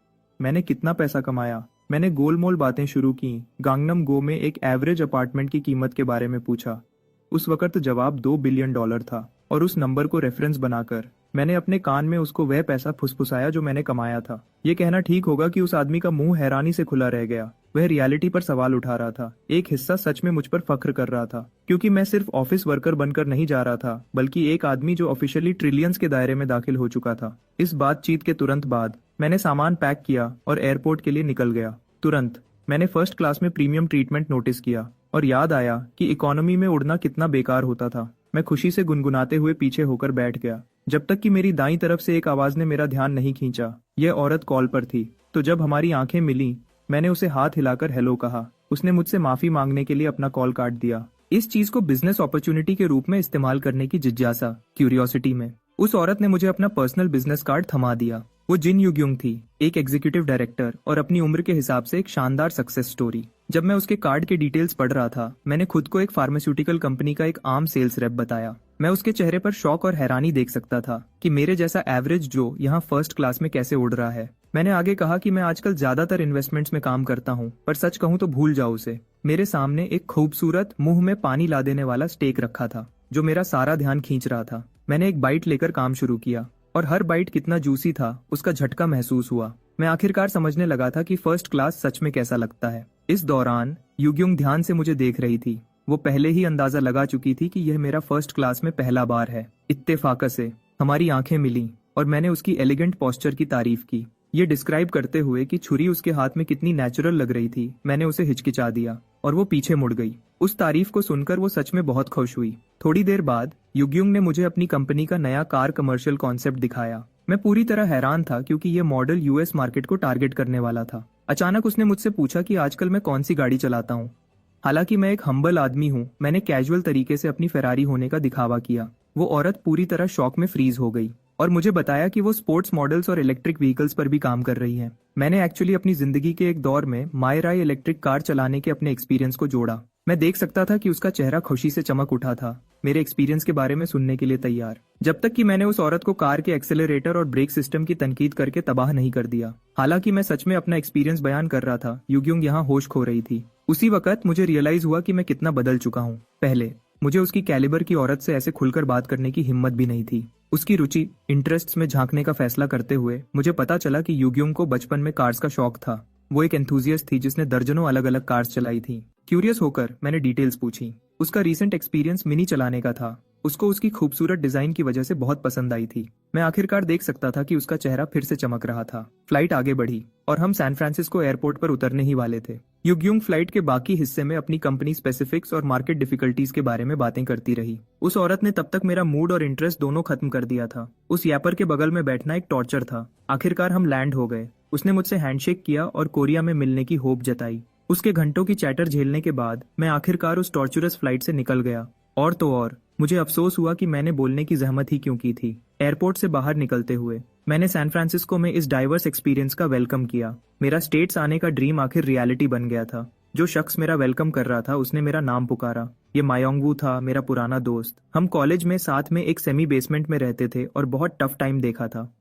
मैंने कितना पैसा कमाया? मैंने गोलमोल बातें शुरू की। गांगनम गो में एक एवरेज अपार्टमेंट की कीमत के बारे में पूछा। उस वक्त जवाब $2 बिलियन था और उस नंबर को रेफरेंस बनाकर मैंने अपने कान में उसको वह पैसा फुसफुसाया जो मैंने कमाया था। ये कहना ठीक होगा कि उस आदमी का मुंह हैरानी से खुला रह गया। वह रियलिटी पर सवाल उठा रहा था। एक हिस्सा सच में मुझ पर फख्र कर रहा था, क्योंकि मैं सिर्फ ऑफिस वर्कर बनकर नहीं जा रहा था, बल्कि एक आदमी जो ऑफिशियली ट्रिलियंस के दायरे में दाखिल हो चुका था। इस बातचीत के तुरंत बाद मैंने सामान पैक किया और एयरपोर्ट के लिए निकल गया। तुरंत मैंने फर्स्ट क्लास में प्रीमियम ट्रीटमेंट नोटिस किया और याद आया कि इकोनॉमी में उड़ना कितना बेकार होता था। मैं खुशी से गुनगुनाते हुए पीछे होकर बैठ गया, जब तक कि मेरी दाईं तरफ से एक आवाज ने मेरा ध्यान नहीं खींचा। यह औरत कॉल पर थी, तो जब हमारी आंखें मिली मैंने उसे हाथ हिलाकर हेलो कहा। उसने मुझसे माफी मांगने के लिए अपना कॉल काट दिया। इस चीज को बिजनेस अपॉर्चुनिटी के रूप में इस्तेमाल करने की जिज्ञासा, क्यूरियोसिटी में उस औरत ने मुझे अपना पर्सनल बिजनेस कार्ड थमा दिया। वो जिन युग्युंग थी, एक एग्जीक्यूटिव डायरेक्टर और अपनी उम्र के हिसाब से एक शानदार सक्सेस स्टोरी। जब मैं उसके कार्ड के डिटेल्स पढ़ रहा था, मैंने खुद को एक फार्मास्यूटिकल कंपनी का एक आम सेल्स रेप बताया। मैं उसके चेहरे पर शौक और हैरानी देख सकता था कि मेरे जैसा एवरेज जो यहाँ फर्स्ट क्लास में कैसे उड़ रहा है। मैंने आगे कहा कि मैं आजकल ज्यादातर इन्वेस्टमेंट्स में काम करता हूँ, पर सच कहूँ तो भूल जाओ उसे। मेरे सामने एक खूबसूरत मुंह में पानी ला देने वाला स्टेक रखा था जो मेरा सारा ध्यान खींच रहा था। मैंने एक बाइट लेकर काम शुरू किया और हर बाइट कितना जूसी था उसका झटका महसूस हुआ। मैं आखिरकार समझने लगा था कि फर्स्ट क्लास सच में कैसा लगता है। इस दौरान युग्युंग ध्यान से मुझे देख रही थी। वो पहले ही अंदाजा लगा चुकी थी कि यह मेरा फर्स्ट क्लास में पहला बार है। इत्तेफाक से हमारी आंखें मिलीं और मैंने उसकी एलिगेंट पोस्चर की तारीफ की। ये डिस्क्राइब करते हुए कि छुरी उसके हाथ में कितनी नेचुरल लग रही थी, मैंने उसे हिचकिचा दिया और वो पीछे मुड़ गई। उस तारीफ को सुनकर वो सच में बहुत खुश हुई। थोड़ी देर बाद युगयुंग ने मुझे अपनी कंपनी का नया कार कमर्शियल कॉन्सेप्ट दिखाया। मैं पूरी तरह हैरान था क्योंकि ये मॉडल यूएस मार्केट को टारगेट करने वाला था। अचानक उसने मुझसे पूछा कि आजकल मैं कौन सी गाड़ी चलाता हूँ। हालांकि मैं एक हम्बल आदमी हूँ, मैंने कैजुअल तरीके से अपनी फेरारी होने का दिखावा किया। वो औरत पूरी तरह शॉक में फ्रीज हो गई और मुझे बताया कि वो स्पोर्ट्स मॉडल्स और इलेक्ट्रिक व्हीकल्स पर भी काम कर रही है। मैंने एक्चुअली अपनी जिंदगी के एक दौर में मायराई इलेक्ट्रिक कार चलाने के अपने एक्सपीरियंस को जोड़ा। मैं देख सकता था कि उसका चेहरा खुशी से चमक उठा था, मेरे एक्सपीरियंस के बारे में सुनने के लिए तैयार। जब तक कि मैंने उस औरत को कार के एक्सेलरेटर और ब्रेक सिस्टम की तनकीद करके तबाह नहीं कर दिया। हालांकि मैं सच में अपना एक्सपीरियंस बयान कर रहा था, युगयुंग यहाँ होश खो रही थी। उसी वक्त मुझे रियलाइज हुआ कि मैं कितना बदल चुका हूँ। पहले मुझे उसकी कैलिबर की औरत से ऐसे खुलकर बात करने की हिम्मत भी नहीं थी। उसकी रुचि, इंटरेस्ट्स में झांकने का फैसला करते हुए मुझे पता चला कि युगयुंग को बचपन में कार्स का शौक था। वो एक एंथुजियस्ट थी जिसने दर्जनों अलग अलग कार्स चलाई थी। क्यूरियस होकर मैंने डिटेल्स पूछी। उसका रीसेंट एक्सपीरियंस मिनी चलाने का था। उसको उसकी खूबसूरत डिजाइन की वजह से बहुत पसंद आई थी। मैं आखिरकार देख सकता था कि उसका चेहरा फिर से चमक रहा था। फ्लाइट आगे बढ़ी और हम सैन फ्रांसिस्को एयरपोर्ट पर उतरने ही वाले थे। युगयुंग फ्लाइट के बाकी हिस्से में अपनी कंपनी स्पेसिफिक्स और मार्केट डिफिकल्टीज के बारे में बातें करती रही। उस औरत ने तब तक मेरा मूड और इंटरेस्ट दोनों खत्म कर दिया था। उस यापर के बगल में बैठना एक टॉर्चर था। आखिरकार हम लैंड हो गए। उसने मुझसे हैंडशेक किया और कोरिया में मिलने की होप जताई। उसके घंटों की चैटर झेलने के बाद मैं आखिरकार उस टॉर्चरस फ्लाइट से निकल गया। और तो और मुझे अफसोस हुआ कि मैंने बोलने की जहमत ही क्यों की थी। एयरपोर्ट से बाहर निकलते हुए मैंने सैन फ्रांसिस्को में इस डाइवर्स एक्सपीरियंस का वेलकम किया। मेरा स्टेट्स आने का ड्रीम आखिर रियलिटी बन गया था। जो शख्स मेरा वेलकम कर रहा था उसने मेरा नाम पुकारा। ये मायोंगवू था, मेरा पुराना दोस्त। हम कॉलेज में साथ में एक सेमी बेसमेंट में रहते थे और बहुत टफ टाइम देखा था।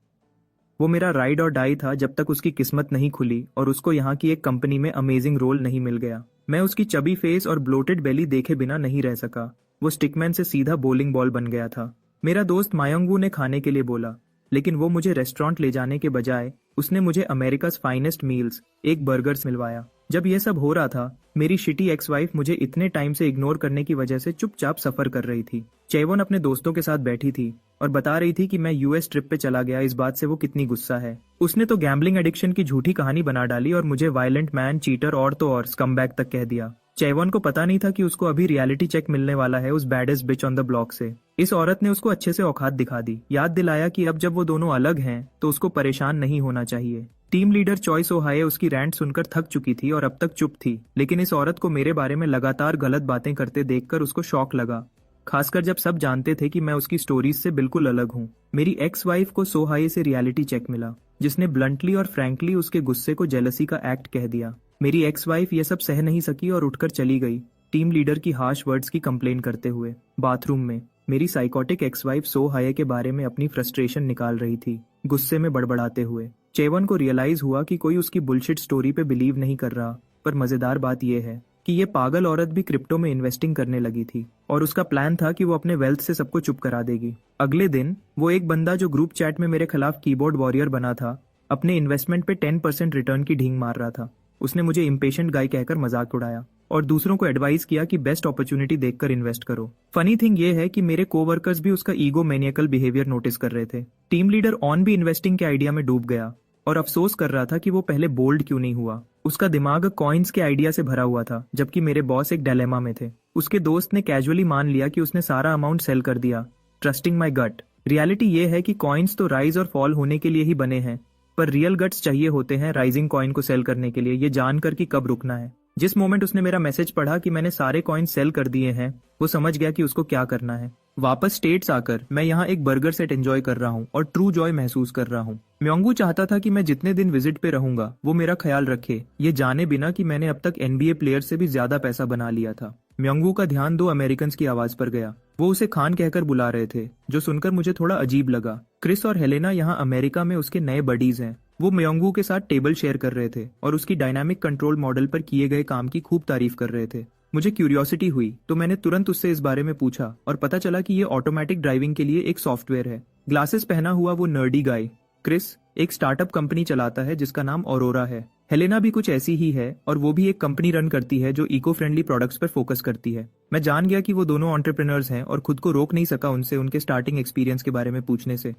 वो मेरा राइड और डाई था जब तक उसकी किस्मत नहीं खुली और उसको यहाँ की एक कंपनी में अमेजिंग रोल नहीं मिल गया। मैं उसकी चबी फेस और ब्लोटेड बेली देखे बिना नहीं रह सका। वो स्टिकमैन से सीधा बॉलिंग बॉल बन गया था। मेरा दोस्त मायोंगवू ने खाने के लिए बोला, लेकिन वो मुझे रेस्टोरेंट ले जाने के बजाय उसने मुझे अमेरिका's फाइनेस्ट मील्स, एक बर्गर्स मिलवाया। जब यह सब हो रहा था, मेरी शिटी एक्स वाइफ मुझे इतने टाइम से इग्नोर करने की वजह से चुपचाप सफर कर रही थी। चेवोन अपने दोस्तों के साथ बैठी थी और बता रही थी कि मैं यूएस ट्रिप पे चला गया। इस बात से वो कितनी गुस्सा है। उसने तो गैम्बलिंग एडिक्शन की झूठी कहानी बना डाली और मुझे वायलेंट मैन, चीटर और तो और स्कमबैग तक कह दिया। चेवोन को पता नहीं था कि उसको अभी रियलिटी चेक मिलने वाला है उस baddest bitch on the block से। इस औरत ने उसको अच्छे से औकात दिखा दी, याद दिलाया कि अब जब वो दोनों अलग हैं तो उसको परेशान नहीं होना चाहिए। टीम लीडर चॉइस ओहाये उसकी रैंट सुनकर थक चुकी थी और अब तक चुप थी, लेकिन इस औरत को मेरे बारे में लगातार गलत बातें करते देखकर उसको शौक लगा, खासकर जब सब जानते थे कि मैं उसकी स्टोरीज से बिल्कुल अलग हूँ। मेरी एक्स वाइफ को सोहाये से रियलिटी चेक मिला, जिसने ब्लंटली और फ्रैंकली उसके गुस्से को जेलसी का एक्ट कह दिया। मेरी एक्स वाइफ ये सब सह नहीं सकी और उठकर चली गई, टीम लीडर की हार्श वर्ड्स की कंप्लेन करते हुए। बाथरूम में मेरी साइकोटिक एक्स वाइफ सोहाये के बारे में अपनी फ्रस्ट्रेशन निकाल रही थी, गुस्से में बड़बड़ाते हुए। चेवोन को रियलाइज हुआ कि कोई उसकी बुलशिट स्टोरी पे बिलीव नहीं कर रहा, पर मजेदार बात यह है कि ये पागल औरत भी क्रिप्टो में इन्वेस्टिंग करने लगी थी और उसका प्लान था कि वो अपने वेल्थ से सबको चुप करा देगी। अगले दिन वो एक बंदा जो ग्रुप चैट में मेरे खिलाफ कीबोर्ड वॉरियर बना था, अपने इन्वेस्टमेंट पे 10% रिटर्न की ढींग मार रहा था। उसने मुझे इम्पेशेंट गाय कहकर मजाक उड़ाया और दूसरों को एडवाइस किया कि बेस्ट अपॉर्चुनिटी देखकर इन्वेस्ट करो। फनी थिंग ये है कि मेरे कोवर्कर्स भी उसका ईगो मैनियकल बिहेवियर नोटिस कर रहे थे। टीम लीडर ऑन भी इन्वेस्टिंग के आइडिया में डूब गया और अफसोस कर रहा था कि वो पहले बोल्ड क्यों नहीं हुआ। उसका दिमाग कॉइन्स के आइडिया से भरा हुआ था, जबकि मेरे बॉस एक डायलेमा में थे। उसके दोस्त ने कैजुअली मान लिया कि उसने सारा अमाउंट सेल कर दिया, ट्रस्टिंग माई गट। रियलिटी ये है कि कॉइन्स तो राइज और फॉल होने के लिए ही बने हैं, पर रियल गट्स चाहिए होते हैं राइजिंग कॉइन को सेल करने के लिए, ये जानकर कि कब रुकना है। जिस मोमेंट उसने मेरा मैसेज पढ़ा कि मैंने सारे कॉइन सेल कर दिए हैं, वो समझ गया कि उसको क्या करना है। वापस स्टेट्स आकर मैं यहाँ एक बर्गर सेट एंजॉय कर रहा हूँ और ट्रू जॉय महसूस कर रहा हूँ। म्योंगू चाहता था कि मैं जितने दिन विजिट पे रहूंगा वो मेरा ख्याल रखे, ये जाने बिना कि मैंने अब तक NBA प्लेयर से भी ज्यादा पैसा बना लिया था। म्योंगू का ध्यान 2 अमेरिकन की आवाज पर गया। वो उसे खान कहकर बुला रहे थे, जो सुनकर मुझे थोड़ा अजीब लगा। क्रिस और हेलेना यहाँ अमेरिका में उसके नए बडीज हैं। वो म्योंगू के साथ टेबल शेयर कर रहे थे और उसकी डायनामिक कंट्रोल मॉडल पर किए गए काम की खूब तारीफ कर रहे थे। मुझे क्यूरियोसिटी हुई तो मैंने तुरंत उससे इस बारे में पूछा और पता चला कि ये ऑटोमेटिक ड्राइविंग के लिए एक सॉफ्टवेयर है। ग्लासेस पहना हुआ वो नर्डी गाय क्रिस एक स्टार्टअप कंपनी चलाता है जिसका नाम ऑरोरा है। हेलेना भी कुछ ऐसी ही है और वो भी एक कंपनी रन करती है जो इको फ्रेंडली प्रोडक्ट्स पर फोकस करती है। मैं जान गया कि वो दोनों एंटरप्रेन्योर्स हैं और खुद को रोक नहीं सका उनसे उनके स्टार्टिंग एक्सपीरियंस के बारे में पूछने से।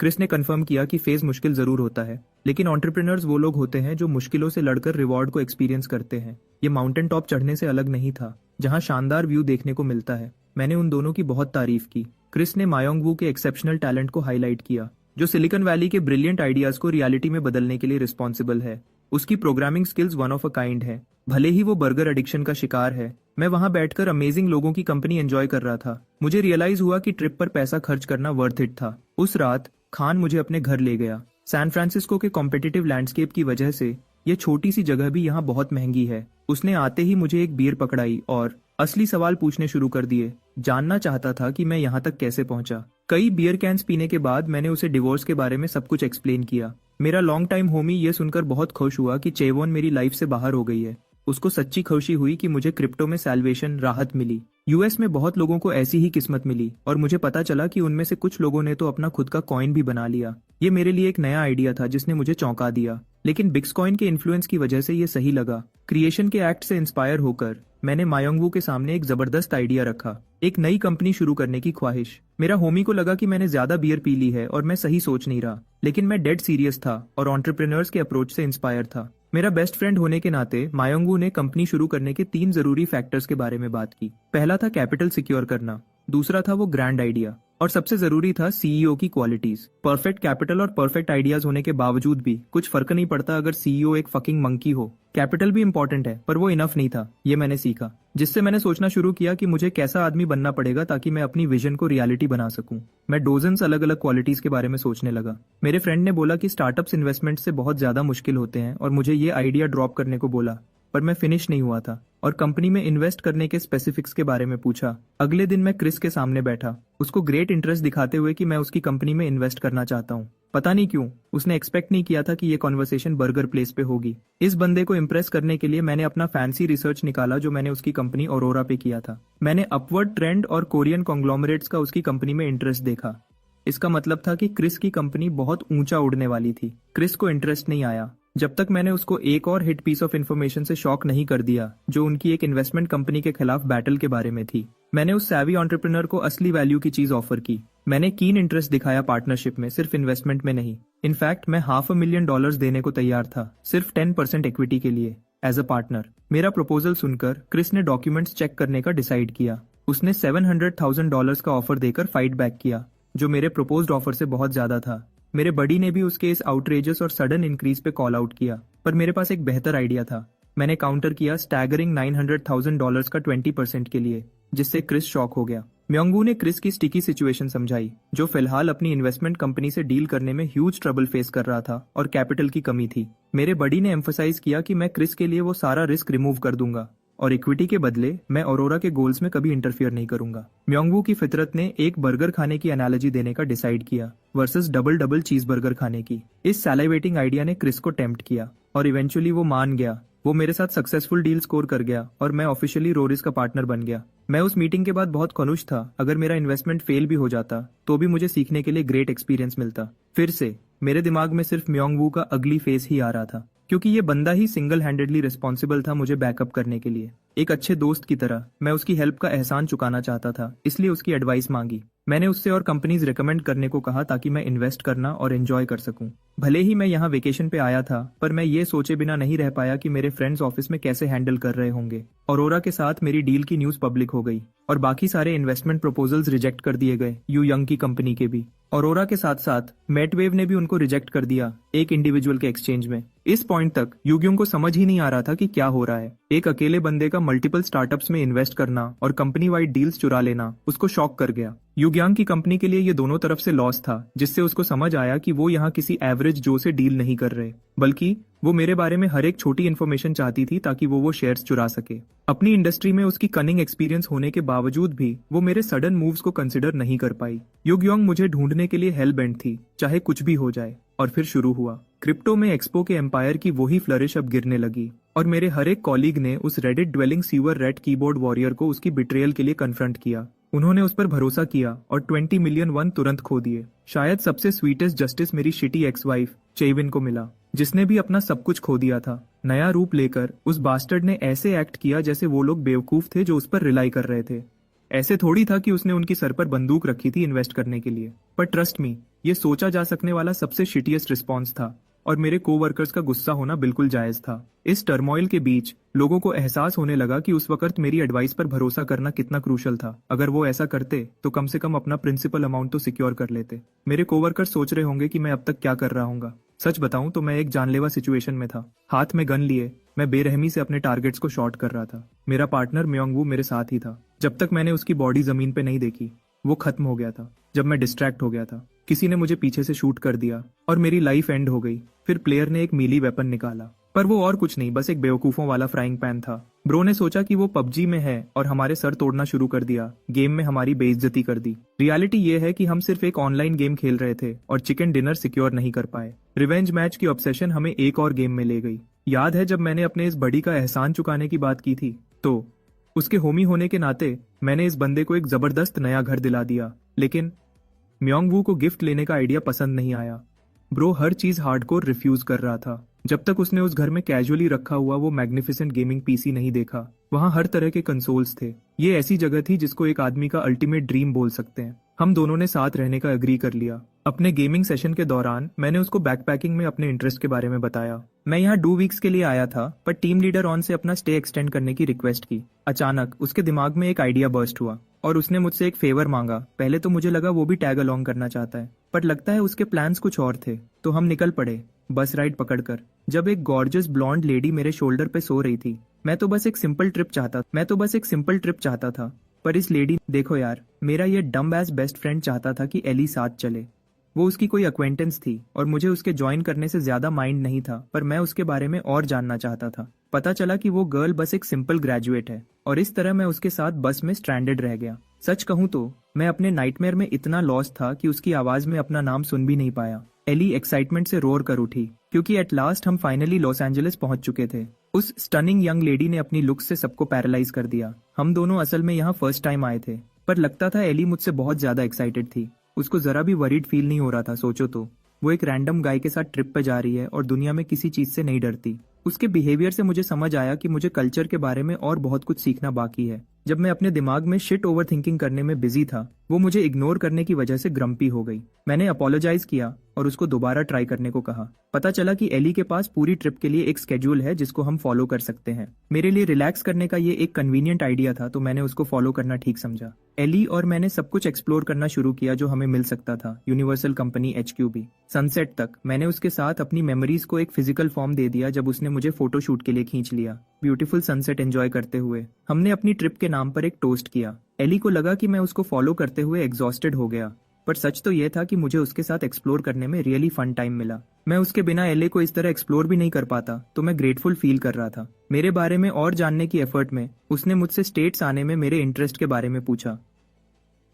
क्रिस ने कंफर्म किया कि फेज मुश्किल जरूर होता है, लेकिन एंटरप्रेन्योर्स वो लोग होते हैं जो मुश्किलों से लड़कर रिवॉर्ड को एक्सपीरियंस करते हैं। ये माउंटेन टॉप चढ़ने से अलग नहीं था, जहां शानदार व्यू देखने को मिलता है। मैंने उन दोनों की बहुत तारीफ की। क्रिस ने मायोंग वू के एक्सेप्शनल टैलेंट को हाईलाइट किया, जो सिलिकॉन वैली के ब्रिलियंट आइडियाज को रियलिटी में बदलने के लिए रिस्पॉन्सिबल है। उसकी programming skills one of a kind है, भले ही वो बर्गर एडिक्शन का शिकार है। मैं वहां बैठकर अमेजिंग लोगों की कंपनी एंजॉय कर रहा था। मुझे रियलाइज हुआ कि ट्रिप पर पैसा खर्च करना वर्थ इट था। उस रात खान मुझे अपने घर ले गया। सैन फ्रांसिस्को के कॉम्पिटिटिव लैंडस्केप की वजह से ये छोटी सी जगह भी यहाँ बहुत महंगी है। उसने आते ही मुझे एक बियर पकड़ाई और असली सवाल पूछने शुरू कर दिए। जानना चाहता था कि मैं यहाँ तक कैसे पहुंचा। कई बियर कैंस पीने के बाद मैंने उसे डिवोर्स के बारे में सब कुछ एक्सप्लेन किया। मेरा लॉन्ग टाइम होमी ये सुनकर बहुत खुश हुआ कि चेवोन मेरी लाइफ से बाहर हो गई है। उसको सच्ची खुशी हुई कि मुझे क्रिप्टो में सैल्वेशन, राहत मिली। यूएस में बहुत लोगों को ऐसी ही किस्मत मिली और मुझे पता चला कि उनमें से कुछ लोगों ने तो अपना खुद का कॉइन भी बना लिया। ये मेरे लिए एक नया आइडिया था जिसने मुझे चौंका दिया, लेकिन बिट्कॉइन के इन्फ्लुएंस की वजह से ये सही लगा। क्रिएशन के एक्ट से इंस्पायर होकर मैंने मायोंग वू के सामने एक जबरदस्त आइडिया रखा, एक नई कंपनी शुरू करने की ख्वाहिश। मेरा होमी को लगा कि मैंने ज्यादा बियर पी ली है और मैं सही सोच नहीं रहा, लेकिन मैं डेड सीरियस था और एंटरप्रेन्योर्स के अप्रोच से इंस्पायर था। मेरा बेस्ट फ्रेंड होने के नाते मायोंग वू ने कंपनी शुरू करने के 3 जरूरी फैक्टर्स के बारे में बात की। पहला था कैपिटल सिक्योर करना, दूसरा था वो ग्रैंड आइडिया और सबसे जरूरी था सीईओ की क्वालिटीज। परफेक्ट कैपिटल और परफेक्ट आइडियाज होने के बावजूद भी कुछ फर्क नहीं पड़ता अगर सीईओ एक फकिंग मंकी हो। कैपिटल भी इंपॉर्टेंट है, पर वो इनफ नहीं था, ये मैंने सीखा। जिससे मैंने सोचना शुरू किया कि मुझे कैसा आदमी बनना पड़ेगा ताकि मैं अपनी विजन को रियलिटी बना सकूं। मैं डोजन्स अलग अलग क्वालिटीज के बारे में सोचने लगा। मेरे फ्रेंड ने बोला कि स्टार्टअप्स इन्वेस्टमेंट से बहुत ज्यादा मुश्किल होते हैं और मुझे ये आइडिया ड्रॉप करने को बोला, पर मैं फिनिश नहीं हुआ था और कंपनी में इन्वेस्ट करने के स्पेसिफिक्स के बारे में पूछा। अगले दिन मैं क्रिस के सामने बैठा, उसको ग्रेट इंटरेस्ट दिखाते हुए कि मैं उसकी कंपनी में इन्वेस्ट करना चाहता हूँ। पता नहीं क्यों उसने एक्सपेक्ट नहीं किया था कि ये कॉन्वर्सेशन बर्गर प्लेस पे होगी। इस बंदे को इम्प्रेस करने के लिए मैंने अपना फैंसी रिसर्च निकाला जो मैंने उसकी कंपनी औरोरा पे किया था। मैंने अपवर्ड ट्रेंड और कोरियन कॉन्ग्लोमरेट्स का उसकी कंपनी में इंटरेस्ट देखा। इसका मतलब था कि क्रिस की कंपनी बहुत ऊंचा उड़ने वाली थी। क्रिस को इंटरेस्ट नहीं आया जब तक मैंने उसको एक और हिट पीस ऑफ इन्फॉर्मेशन से शॉक नहीं कर दिया जो उनकी एक इन्वेस्टमेंट कंपनी के खिलाफ बैटल के बारे में थी। मैंने उस सैवी एंटरप्रेन्योर को असली वैल्यू की चीज ऑफर की। मैंने कीन इंटरेस्ट दिखाया पार्टनरशिप में, सिर्फ इन्वेस्टमेंट में नहीं। इनफैक्ट मैं $500,000 देने को तैयार था, सिर्फ 10% इक्विटी के लिए एज अ पार्टनर। मेरा प्रपोजल सुनकर क्रिस ने डॉक्यूमेंट्स चेक करने का डिसाइड किया। उसने $700,000 का ऑफर देकर फाइट बैक किया, जो मेरे प्रपोज्ड ऑफर से बहुत ज्यादा था। मेरे बडी ने भी उसके इस आउटरेजस और सडन इंक्रीज पे कॉल आउट किया, पर मेरे पास एक बेहतर आइडिया था। मैंने काउंटर किया स्टैगरिंग $900,000 का 20% के लिए, जिससे क्रिस शॉक हो गया। म्योंगवू ने क्रिस की स्टिकी सिचुएशन समझाई, जो फिलहाल अपनी इन्वेस्टमेंट कंपनी से डील करने में ह्यूज ट्रबल फेस कर रहा था और कैपिटल की कमी थी। मेरे बडी ने एम्फसाइज किया कि मैं क्रिस के लिए वो सारा रिस्क रिमूव कर दूंगा और इक्विटी के बदले मैं औरोरा के गोल्स में कभी इंटरफियर नहीं करूंगा। म्योंगवू की फितरत ने एक बर्गर खाने की एनालॉजी देने का डिसाइड किया वर्सेस डबल चीज बर्गर खाने की। इस सैलिवेटिंग आइडिया ने क्रिस को टेम्प्ट किया और इवेंचुअली वो मान गया। वो मेरे साथ सक्सेसफुल डील स्कोर कर गया और मैं ऑफिशियली रोरिस का पार्टनर बन गया। मैं उस मीटिंग के बाद बहुत खुश था। अगर मेरा इन्वेस्टमेंट फेल भी हो जाता तो भी मुझे सीखने के लिए ग्रेट एक्सपीरियंस मिलता। फिर से मेरे दिमाग में सिर्फ म्योंगवू का अगली फेस ही आ रहा था, क्योंकि ये बंदा ही सिंगल हैंडेडली रिस्पॉन्सिबल था मुझे बैकअप करने के लिए। एक अच्छे दोस्त की तरह मैं उसकी हेल्प का एहसान चुकाना चाहता था, इसलिए उसकी एडवाइस मांगी। मैंने उससे और कंपनीज रिकमेंड करने को कहा ताकि मैं इन्वेस्ट करना और एंजॉय कर सकूं। भले ही मैं यहाँ वेकेशन पे आया था, पर मैं ये सोचे बिना नहीं रह पाया कि मेरे फ्रेंड्स ऑफिस में कैसे हैंडल कर रहे होंगे। औरोरा के साथ मेरी डील की न्यूज पब्लिक हो गई और बाकी सारे इन्वेस्टमेंट प्रपोजल्स रिजेक्ट कर दिए गए, यू यंग की कंपनी के भी। औरोरा के साथ साथ मेटवेव ने भी उनको रिजेक्ट कर दिया, एक इंडिविजुअल के एक्सचेंज में। इस पॉइंट तक यूग्योंग को समझ ही नहीं आ रहा था कि क्या हो रहा है। एक अकेले बंदे का मल्टीपल स्टार्टअप्स में इन्वेस्ट करना और कंपनी वाइड डील्स चुरा लेना उसको शॉक कर गया। यूग्यांग की कंपनी के लिए ये दोनों तरफ से लॉस था, जिससे उसको समझ आया कि वो यहाँ किसी एवरेज जो से डील नहीं कर रहे, बल्कि वो मेरे बारे में हर एक छोटी इन्फॉर्मेशन चाहती थी ताकि वो शेयर्स चुरा सके। अपनी इंडस्ट्री में उसकी कनिंग एक्सपीरियंस होने के बावजूद भी वो मेरे सडन मूव्स को कंसिडर नहीं कर पाई। यूग्योंग मुझे ढूंढने के लिए हेल बेंट थी, चाहे कुछ भी हो जाए। और फिर शुरू हुआ। क्रिप्टो में एक्सपो के एम्पायर की वही फ्लरिश अब गिरने लगी और मेरे हर एक कॉलीग ने उस Reddit dwelling sewer red keyboard warrior को उसकी बिट्रेयल के लिए कन्फ्रंट किया। उन्होंने उस पर भरोसा किया और 20 मिलियन वन तुरंत खो दिए। शायद सबसे स्वीटेस्ट जस्टिस मेरी शिटी एक्स वाइफ चेविन को मिला, जिसने भी अपना सब कुछ खो दिया था। नया रूप लेकर उस बास्टर्ड ने ऐसे एक्ट किया जैसे वो लोग बेवकूफ थे जो उस पर रिलाई कर रहे थे। ऐसे थोड़ी था कि उसने उनकी सर पर बंदूक रखी थी इन्वेस्ट करने के लिए। पर ट्रस्ट मी, ये सोचा जा सकने वाला सबसे शिटिएस्ट रिस्पॉन्स था और मेरे कोवर्कर्स का गुस्सा होना बिल्कुल जायज था। इस टर्मोइल के बीच लोगों को एहसास होने लगा कि उस वक्त मेरी एडवाइस पर भरोसा करना कितना क्रूशल था। अगर वो ऐसा करते तो कम से कम अपना प्रिंसिपल अमाउंट तो सिक्योर कर लेते। मेरे कोवर्कर्स सोच रहे होंगे कि मैं अब तक क्या कर रहा हूँ। सच बताऊं तो मैं एक जानलेवा सिचुएशन में था। हाथ में गन लिए मैं बेरहमी से अपने टारगेट्स को शॉट कर रहा था। मेरा पार्टनर म्योंग वू मेरे साथ ही था। जब तक मैंने उसकी बॉडी जमीन पे नहीं देखी वो खत्म हो गया था। जब मैं डिस्ट्रैक्ट हो गया था किसी ने मुझे पीछे से शूट कर दिया और मेरी लाइफ एंड हो गई। फिर प्लेयर ने एक मीली वेपन निकाला, पर वो और कुछ नहीं, बस एक बेवकूफों वाला फ्राइंग पैन था। ब्रो ने सोचा कि वो पबजी में है और हमारे सर तोड़ना शुरू कर दिया। गेम में हमारी बेइज्जती कर दी। रियलिटी ये है कि हम सिर्फ एक ऑनलाइन गेम खेल रहे थे और चिकन डिनर सिक्योर नहीं कर पाए। रिवेंज मैच की ऑब्सेशन हमें एक और गेम में ले गई। याद है जब मैंने अपने इस बड़ी का एहसान चुकाने की बात की थी, तो उसके होमी होने के नाते मैंने इस बंदे को एक जबरदस्त नया घर दिला दिया। लेकिन म्योंग वू को गिफ्ट लेने का आइडिया पसंद नहीं आया। ब्रो हर चीज हार्डकोर रिफ्यूज कर रहा था जब तक उसने उस घर में कैजुअली रखा हुआ वो मैग्निफिसेंट गेमिंग पीसी नहीं देखा। वहां हर तरह के कंसोल्स थे। ये ऐसी जगह थी जिसको एक आदमी का अल्टीमेट ड्रीम बोल सकते हैं। हम दोनों ने साथ रहने का एग्री कर लिया। अपने गेमिंग सेशन के दौरान मैंने उसको बैकपैकिंग में अपने इंटरेस्ट के बारे में बताया। मैं यहाँ 2 वीक्स के लिए आया था, पर टीम लीडर ऑन से अपना स्टे एक्सटेंड करने की रिक्वेस्ट की। अचानक उसके दिमाग में एक आइडिया बर्स्ट हुआ और उसने मुझसे एक फेवर मांगा। पहले तो मुझे लगा वो भी टैग अलोंग करना चाहता है, पर लगता है उसके प्लान्स कुछ और थे। तो हम निकल पड़े बस राइड पकड़कर। जब एक गॉर्जियस ब्लॉन्ड लेडी मेरे शोल्डर पे सो रही थी, मैं तो बस एक सिंपल ट्रिप चाहता था। पर इस लेडी, देखो यार, मेरा ये डम्ब एज बेस्ट फ्रेंड चाहता था कि एली साथ चले। वो उसकी कोई अक्वेंटेंस थी और मुझे उसके ज्वाइन करने से ज्यादा माइंड नहीं था, पर मैं उसके बारे में और जानना चाहता था। पता चला कि वो गर्ल बस एक सिंपल ग्रेजुएट है और इस तरह मैं उसके साथ बस में स्ट्रैंडेड रह गया। सच कहूं तो मैं अपने नाइटमेयर में इतना लॉस्ट था कि उसकी आवाज में अपना नाम सुन भी नहीं पाया। एली एक्साइटमेंट से रोर कर उठी क्योंकि एट लास्ट हम फाइनली लॉस एंजलिस पहुंच चुके थे। उस स्टनिंग यंग लेडी ने अपनी लुक्स से सबको पैरालाइज कर दिया। हम दोनों असल में यहाँ फर्स्ट टाइम आए थे, पर लगता था एली मुझसे बहुत ज्यादा एक्साइटेड थी। उसको जरा भी वरीड फील नहीं हो रहा था। सोचो तो, वो एक रैंडम गाय के साथ ट्रिप पे जा रही है और दुनिया में किसी चीज से नहीं डरती। उसके बिहेवियर से मुझे समझ आया कि मुझे कल्चर के बारे में और बहुत कुछ सीखना बाकी है। जब मैं अपने दिमाग में शिट ओवर थिंकिंग करने में बिजी था, वो मुझे इग्नोर करने की वजह से ग्रम्पी हो गई। मैंने अपोलोजाइज किया और उसको दोबारा ट्राई करने को कहा। पता चला कि एली के पास पूरी ट्रिप के लिए एक स्केड्यूल है जिसको हम फॉलो कर सकते हैं। मेरे लिए रिलैक्स करने का ये एक कन्वीनियंट आइडिया था, तो मैंने उसको फॉलो करना ठीक समझा। एली और मैंने सब कुछ एक्सप्लोर करना शुरू किया जो हमें मिल सकता था। यूनिवर्सल कंपनी HQB, सनसेट तक। मैंने उसके साथ अपनी मेमोरीज को एक फिजिकल फॉर्म दे दिया जब उसने मुझे फोटो शूट के लिए खींच लिया। ब्यूटीफुल सनसेट एंजॉय करते हुए हमने अपनी ट्रिप के नाम पर एक टोस्ट किया। एली को लगा कि मैं उसको फॉलो करते हुए एग्जॉस्टेड हो गया, पर सच तो यह था कि मुझे उसके साथ एक्सप्लोर करने में रियली फन टाइम मिला। मैं उसके बिना एले को इस तरह एक्सप्लोर भी नहीं कर पाता, तो मैं ग्रेटफुल फील कर रहा था। मेरे बारे में और जानने की एफर्ट में उसने मुझसे स्टेट्स आने में मेरे इंटरेस्ट के बारे में पूछा।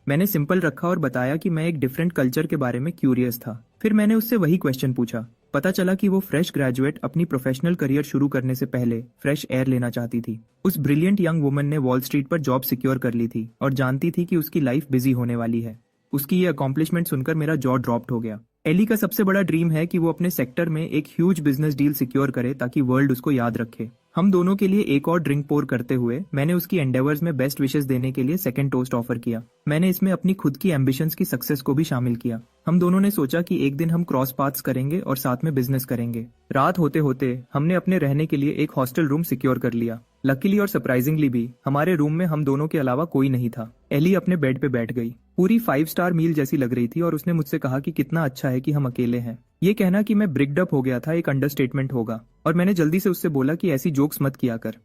मैंने सिंपल रखा और बताया कि मैं एक डिफरेंट कल्चर के बारे में क्यूरियस था। फिर मैंने उससे वही क्वेश्चन पूछा। पता चला कि वो फ्रेश ग्रेजुएट अपनी प्रोफेशनल करियर शुरू करने से पहले फ्रेश एयर लेना चाहती थी। उस ब्रिलियंट यंग वुमन ने वॉल स्ट्रीट पर जॉब सिक्योर कर ली थी और जानती थी कि उसकी लाइफ बिजी होने वाली है। उसकी ये अकॉम्प्लिशमेंट सुनकर मेरा जॉ ड्रॉप्ड हो गया। एली का सबसे बड़ा ड्रीम है कि वो अपने सेक्टर में एक ह्यूज बिजनेस डील सिक्योर करे ताकि वर्ल्ड उसको याद रखे। हम दोनों के लिए एक और ड्रिंक पोर करते हुए मैंने उसकी एंडेवर्स में बेस्ट विशेस देने के लिए सेकंड टोस्ट ऑफर किया। मैंने इसमें अपनी खुद की एम्बिशंस की सक्सेस को भी शामिल किया। हम दोनों ने सोचा कि एक दिन हम क्रॉस पाथ्स करेंगे और साथ में बिजनेस करेंगे। रात होते होते हमने अपने रहने के लिए एक हॉस्टल रूम सिक्योर कर लिया। लकीली और सरप्राइजिंगली भी हमारे रूम में हम दोनों के अलावा कोई नहीं था। एली अपने बेड पे बैठ गई। पूरी 5 स्टार मील जैसी लग रही थी और उसने मुझसे कहा कि कितना अच्छा है कि हम अकेले हैं। ये कहना कि मैं ब्रिक्ड अप हो गया था एक अंडरस्टेटमेंट होगा, और मैंने जल्दी से उससे बोला कि ऐसी जोक्स मत किया कर।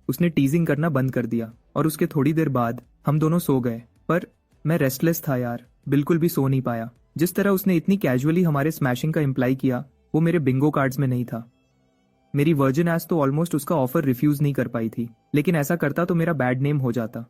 उसने टीजिंग करना बंद कर दिया और उसके थोड़ी देर बाद हम दोनों सो गए। पर मैं रेस्टलेस था यार, बिल्कुल भी सो नहीं पाया। जिस तरह उसने इतनी कैजुअली हमारे स्मैशिंग का इम्प्लाई किया, वो मेरे बिंगो कार्ड्स में नहीं था। मेरी वर्जिन एस तो ऑलमोस्ट उसका ऑफर रिफ्यूज नहीं कर पाई थी, लेकिन ऐसा करता तो मेरा बैड नेम हो जाता।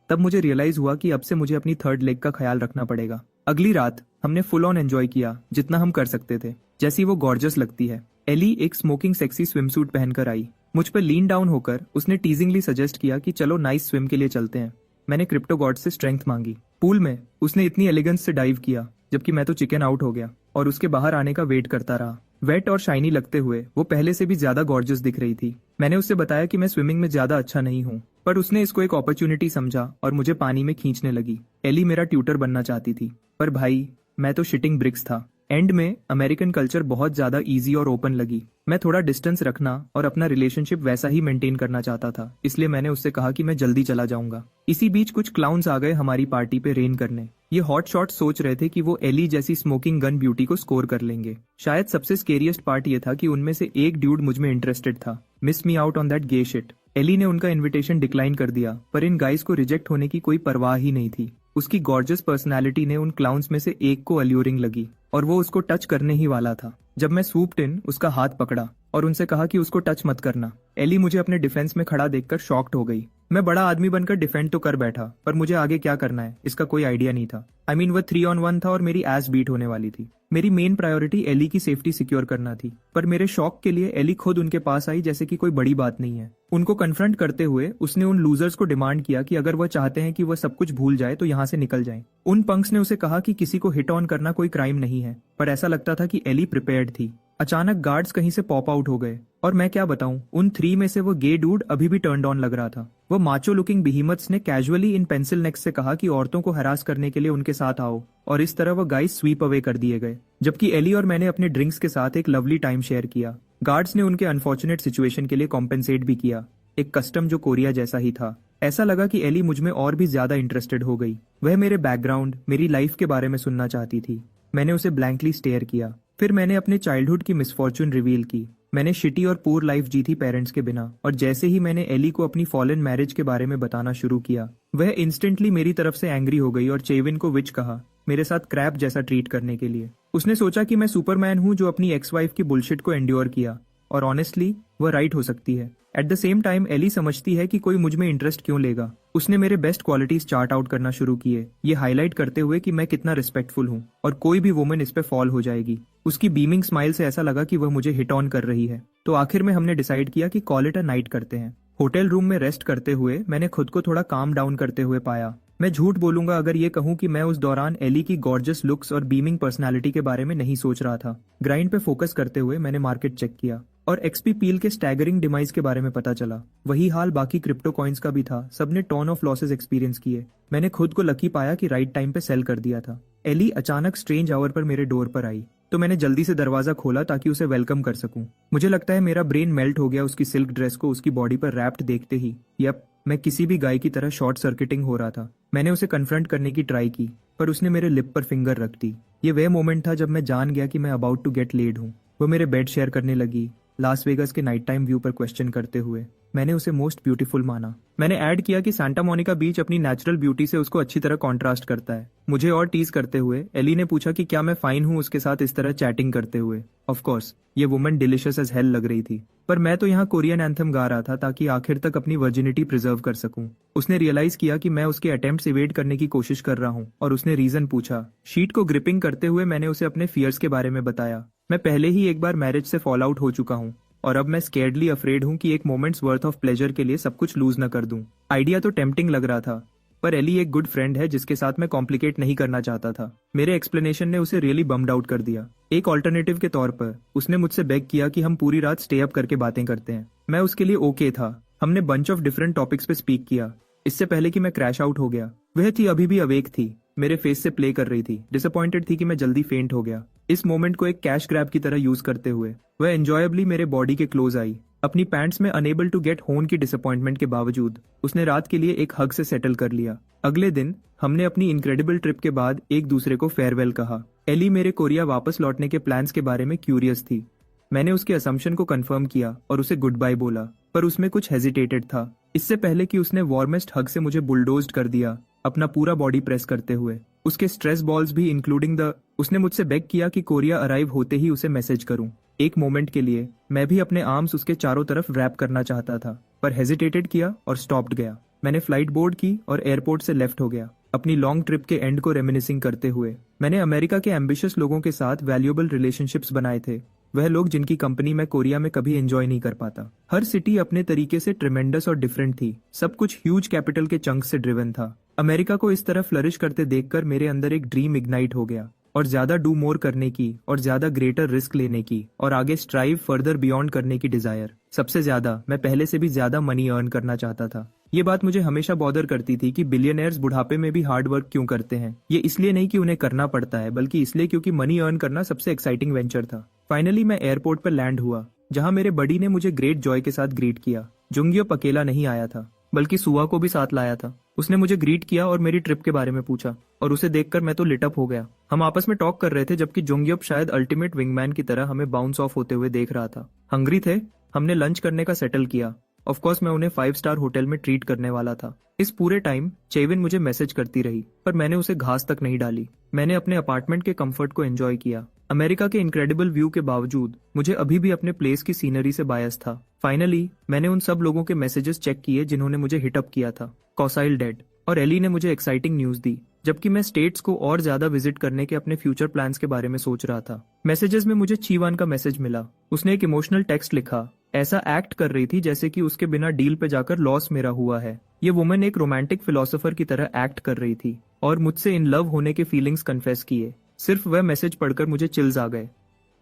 तब मुझे रियलाइज हुआ कि अब से मुझे अपनी थर्ड लेग का ख्याल रखना पड़ेगा। अगली रात हमने फुल ऑन एंजॉय किया जितना हम कर सकते थे। जैसी वो गॉर्जियस लगती है। एली एक स्मोकिंग सेक्सी स्विमसूट पहनकर आई। मुझ पर लीन डाउन होकर उसने टीजिंगली सजेस्ट किया कि चलो नाइस स्विम के लिए चलते हैं। मैंने क्रिप्टो गॉड से स्ट्रेंथ मांगी। पूल में उसने इतनी एलिगेंस से डाइव किया जबकि मैं तो चिकन आउट हो गया और उसके बाहर आने का वेट करता रहा। वेट और शाइनी लगते हुए वो पहले से भी ज्यादा गॉर्जियस दिख रही थी। मैंने उससे बताया कि मैं स्विमिंग में ज्यादा अच्छा नहीं हूँ, पर उसने इसको एक अपॉर्चुनिटी समझा और मुझे पानी में खींचने लगी। एली मेरा ट्यूटर बनना चाहती थी, पर भाई मैं तो शिटिंग ब्रिक्स था। एंड में अमेरिकन कल्चर बहुत ज्यादा इजी और ओपन लगी। मैं थोड़ा डिस्टेंस रखना और अपना रिलेशनशिप वैसा ही मेंटेन करना चाहता था, इसलिए मैंने उससे कहा कि मैं जल्दी चला जाऊंगा। इसी बीच कुछ क्लाउन्स आ गए हमारी पार्टी पे रेन करने। ये हॉट शॉट सोच रहे थे कि वो एली जैसी स्मोकिंग गन ब्यूटी को स्कोर कर लेंगे। शायद सबसे स्केरियस्ट पार्ट ये था कि उनमें से एक ड्यूड मुझ में इंटरेस्टेड था। Miss me out on that gay shit. Ellie ने उनका इन्विटेशन डिक्लाइन कर दिया, पर इन गाइस को रिजेक्ट होने की कोई परवाह ही नहीं थी। उसकी गॉर्जियस पर्सनालिटी ने उन क्लाउन्स में से एक को अल्यूरिंग लगी और वो उसको टच करने ही वाला था जब मैं स्वूप्ड इन उसका हाथ पकड़ा और उनसे कहा कि उसको टच मत करना। एली मुझे अपने डिफेंस में खड़ा देखकर शॉक्ड हो गई। मैं बड़ा आदमी बनकर डिफेंड तो कर बैठा, पर मुझे आगे क्या करना है इसका कोई आइडिया नहीं था। आई मीन वो 3-on-1 था और मेरी एस बीट होने वाली थी। मेरी मेन प्रायोरिटी एली की सेफ्टी सिक्योर करना थी, पर मेरे शॉक के लिए एली खुद उनके पास आई जैसे कि कोई बड़ी बात नहीं है। उनको कन्फ्रंट करते हुए उसने उन लूजर्स को डिमांड किया कि अगर वह चाहते हैं कि वह सब कुछ भूल जाए तो यहाँ से निकल जाएं। उन पंक्स ने उसे कहा कि किसी को हिट ऑन करना कोई क्राइम नहीं है, पर ऐसा लगता था कि एली प्रिपेयर्ड थी। अचानक गार्ड्स कहीं से पॉप आउट हो गए और मैं क्या बताऊं, उन 3 में से वो गे डूड अभी भी टर्न्ड ऑन लग रहा था। वो माचो लुकिंग बिहीमथ्स ने कैजुअली इन पेंसिल नेक्स से कहा कि औरतों को हरास करने के लिए उनके साथ आओ, और इस तरह वो गाइस स्वीप अवे कर दिए गए, जबकि एली और मैंने अपने ड्रिंक्स के साथ एक लवली टाइम शेयर किया। गार्ड्स ने उनके अनफॉर्चुनेट सिचुएशन के लिए कॉम्पेंसेट भी किया, एक कस्टम जो कोरिया जैसा ही था। ऐसा लगा कि एली मुझ में और भी ज्यादा इंटरेस्टेड हो गई। वह मेरे बैकग्राउंड, मेरी लाइफ के बारे में सुनना चाहती थी। मैंने उसे ब्लैंकली स्टेयर किया। फिर मैंने अपने चाइल्डहुड की मिसफॉर्चून रिवील की। मैंने शिटी और पूर लाइफ जी थी पेरेंट्स के बिना, और जैसे ही मैंने एली को अपनी फॉलन मैरिज के बारे में बताना शुरू किया, वह इंस्टेंटली मेरी तरफ से एंग्री हो गई और चेविन को विच कहा, मेरे साथ क्रैप जैसा ट्रीट करने के लिए। उसने सोचा कि मैं सुपरमैन हूं जो अपनी एक्स वाइफ की बुलशिट को एंड्योर किया, और ऑनेस्टली वह राइट हो सकती है। At the same time Ellie समझती है कि कोई मुझ में इंटरेस्ट क्यों लेगा। उसने मेरे बेस्ट क्वालिटीज चार्ट आउट करना शुरू किए, ये हाईलाइट करते हुए कि मैं कितना रिस्पेक्टफुल हूँ और कोई भी वुमन इस पे फॉल हो जाएगी। उसकी बीमिंग स्माइल से ऐसा लगा कि वह मुझे हिट ऑन कर रही है। तो आखिर में हमने डिसाइड किया कि कॉल इट अ नाइट करते हैं। होटल रूम में रेस्ट करते हुए मैंने खुद को थोड़ा काम डाउन करते हुए पाया। मैं झूठ बोलूंगा अगर ये कहूं कि मैं उस दौरान एली की गॉर्जियस लुक्स और बीमिंग पर्सनालिटी के बारे में नहीं सोच रहा था। ग्राइंड पे फोकस करते हुए मैंने मार्केट चेक किया और एक्सपी पील के स्टैगरिंग डिमाइस के बारे में पता चला। वही हाल बाकी क्रिप्टो कॉइन्स का भी था। सबने टॉन ऑफ लॉसेस एक्सपीरियंस किए। मैंने खुद को लकी पाया कि राइट टाइम पे सेल कर दिया था। एली अचानक स्ट्रेंज आवर पर मेरे डोर पर आई, तो मैंने जल्दी से दरवाजा खोला ताकि उसे वेलकम कर सकूं। मुझे लगता है मेरा ब्रेन मेल्ट हो गया उसकी सिल्क ड्रेस को उसकी बॉडी पर रैप्ड देखते ही। यप, मैं किसी भी गाय की तरह शॉर्ट सर्किटिंग हो रहा था। मैंने उसे कन्फ्रंट करने की ट्राई की, पर उसने मेरे लिप पर फिंगर रख दी। ये वह मोमेंट था जब मैं जान गया कि मैं अबाउट टू गेट लेड हूँ। वो मेरे बेड शेयर करने लगी, लास वेगस के नाइट टाइम व्यू पर क्वेश्चन करते हुए। मैंने उसे मोस्ट ब्यूटीफुल माना। मैंने ऐड किया कि सांता मोनिका बीच अपनी नेचुरल ब्यूटी से उसको अच्छी तरह कॉन्ट्रास्ट करता है। मुझे और टीज करते हुए एली ने पूछा कि क्या मैं फाइन हूँ उसके साथ इस तरह चैटिंग करते हुए। ऑफ कोर्स ये वुमन डिलिशियस एज हेल लग रही थी, पर मैं तो यहाँ कोरियन एंथम गा रहा था ताकि आखिर तक अपनी वर्जिनिटी प्रिजर्व कर सकूं। उसने रियलाइज किया कि मैं उसके अटेम्प्ट्स इवेड करने की कोशिश कर रहा हूँ और उसने रीजन पूछा। शीट को ग्रिपिंग करते हुए मैंने उसे अपने फियर्स के बारे में बताया। मैं पहले ही एक बार मैरिज से फॉल आउट हो चुका हूँ और अब मैं स्केर्डली अफ्रेड हूँ कि एक मोमेंट्स वर्थ ऑफ प्लेजर के लिए सब कुछ लूज न कर दूं। आइडिया तो टेम्पटिंग लग रहा था, पर एली एक गुड फ्रेंड है जिसके साथ मैं कॉम्प्लिकेट नहीं करना चाहता था। मेरे एक्सप्लेनेशन ने उसे रियली बम्ड आउट कर दिया। एक ऑल्टरनेटिव के तौर पर उसने मुझसे बेग किया कि हम पूरी रात स्टे अप करके बातें करते हैं। मैं उसके लिए ओके था। हमने बंच ऑफ डिफरेंट टॉपिक्स पे स्पीक किया इससे पहले कि मैं क्रैश आउट हो गया। वह थी अभी भी अवेक थी, मेरे फेस से प्ले कर रही थी। डिसअपॉइंटेड थी कि मैं जल्दी फेंट हो गया। इस मोमेंट को एक कैश ग्रैब की तरह यूज करते हुए वह एंजॉयबली मेरे बॉडी के क्लोज आई। अपनी पैंट्स में अनेबल टू गेट होन की डिसअपॉइंटमेंट के बावजूद उसने रात के लिए एक हग से सेटल कर लिया। अगले दिन हमने अपनी इनक्रेडिबल ट्रिप के बाद एक दूसरे को फेयरवेल कहा। एली मेरे कोरिया वापस लौटने के प्लान्स के बारे में क्यूरियस थी। मैंने उसके असम्पशन को कंफर्म किया और उसे गुड बाय बोला, पर उसमें कुछ हेजिटेटेड था। इससे पहले कि उसने वार्मेस्ट हग से मुझे बुलडोज्ड कर दिया, अपना पूरा बॉडी प्रेस करते हुए। उसके स्ट्रेस बॉल्स भी इंक्लूडिंग द उसने मुझसे बेग किया कि कोरिया अराइव होते ही उसे मैसेज करूं। एक मोमेंट के लिए मैं भी अपने आर्म्स उसके चारों तरफ रैप करना चाहता था, पर हेजिटेटेड किया और स्टॉप्ड गया। मैंने फ्लाइट बोर्ड की और एयरपोर्ट से लेफ्ट हो गया, अपनी लॉन्ग ट्रिप के एंड को रेमिनिसिंग करते हुए। मैंने अमेरिका के एम्बिशियस लोगों के साथ वैल्यूएबल रिलेशनशिप्स बनाए थे, वह लोग जिनकी कंपनी मैं कोरिया में कभी एंजॉय नहीं कर पाता। हर सिटी अपने तरीके से ट्रिमेंडस और डिफरेंट थी। सब कुछ ह्यूज कैपिटल के चंक्स से ड्रिवन था। अमेरिका को इस तरह फ्लरिश करते देखकर मेरे अंदर एक ड्रीम इग्नाइट हो गया। और ज्यादा डू मोर करने की और ज्यादा ग्रेटर रिस्क लेने की और आगे स्ट्राइव फर्दर बियॉन्ड करने की डिजायर। सबसे ज्यादा मैं पहले से भी ज्यादा मनी अर्न करना चाहता था। ये बात मुझे हमेशा बॉदर करती थी कि बिलियनर्स बुढ़ापे में भी हार्ड वर्क क्यों करते हैं। ये इसलिए नहीं कि उन्हें करना पड़ता है, बल्कि इसलिए क्योंकि मनी अर्न करना सबसे एक्साइटिंग वेंचर था। फाइनली मैं एयरपोर्ट पर लैंड हुआ, जहां मेरे बडी ने मुझे ग्रेट जॉय के साथ ग्रीट किया। जुंगियोप अकेला नहीं आया था, बल्कि सुआ को भी साथ लाया था। उसने मुझे ग्रीट किया और मेरी ट्रिप के बारे में पूछा, और उसे देखकर मैं तो लिट अप हो गया। हम आपस में टॉक कर रहे थे, जबकि जुंगियोप शायद अल्टीमेट विंगमैन की तरह हमें बाउंस ऑफ होते हुए देख रहा था। हंग्री थे, हमने लंच करने का सेटल किया। ऑफ कोर्स मैं उन्हें 5 स्टार होटल में ट्रीट करने वाला था। इस पूरे टाइम चेविन मुझे मैसेज करती रही, पर मैंने उसे घास तक नहीं डाली। मैंने अपने अपार्टमेंट के कंफर्ट को एंजॉय किया। अमेरिका के इनक्रेडिबल व्यू के बावजूद मुझे अभी भी अपने प्लेस की सीनरी से बायस था। फाइनली मैंने उन सब लोगों के मैसेजेस चेक किए जिन्होंने मुझे हिटअप किया था। कॉसाइल डेड, और एली ने मुझे एक्साइटिंग न्यूज दी, जबकि मैं स्टेट्स को और ज्यादा विजिट करने के अपने फ्यूचर प्लान्स के बारे में सोच रहा था। मैसेजेस में मुझे चीवान का मैसेज मिला। उसने एक इमोशनल टेक्स्ट लिखा, ऐसा एक्ट कर रही थी जैसे कि उसके बिना डील पे जाकर लॉस मेरा हुआ है। ये वुमन एक रोमांटिक फिलोसोफर की तरह एक्ट कर रही थी और मुझसे इन लव होने के फीलिंग्स कन्फेस किए। सिर्फ वह मैसेज पढ़कर मुझे चिल्स आ गए।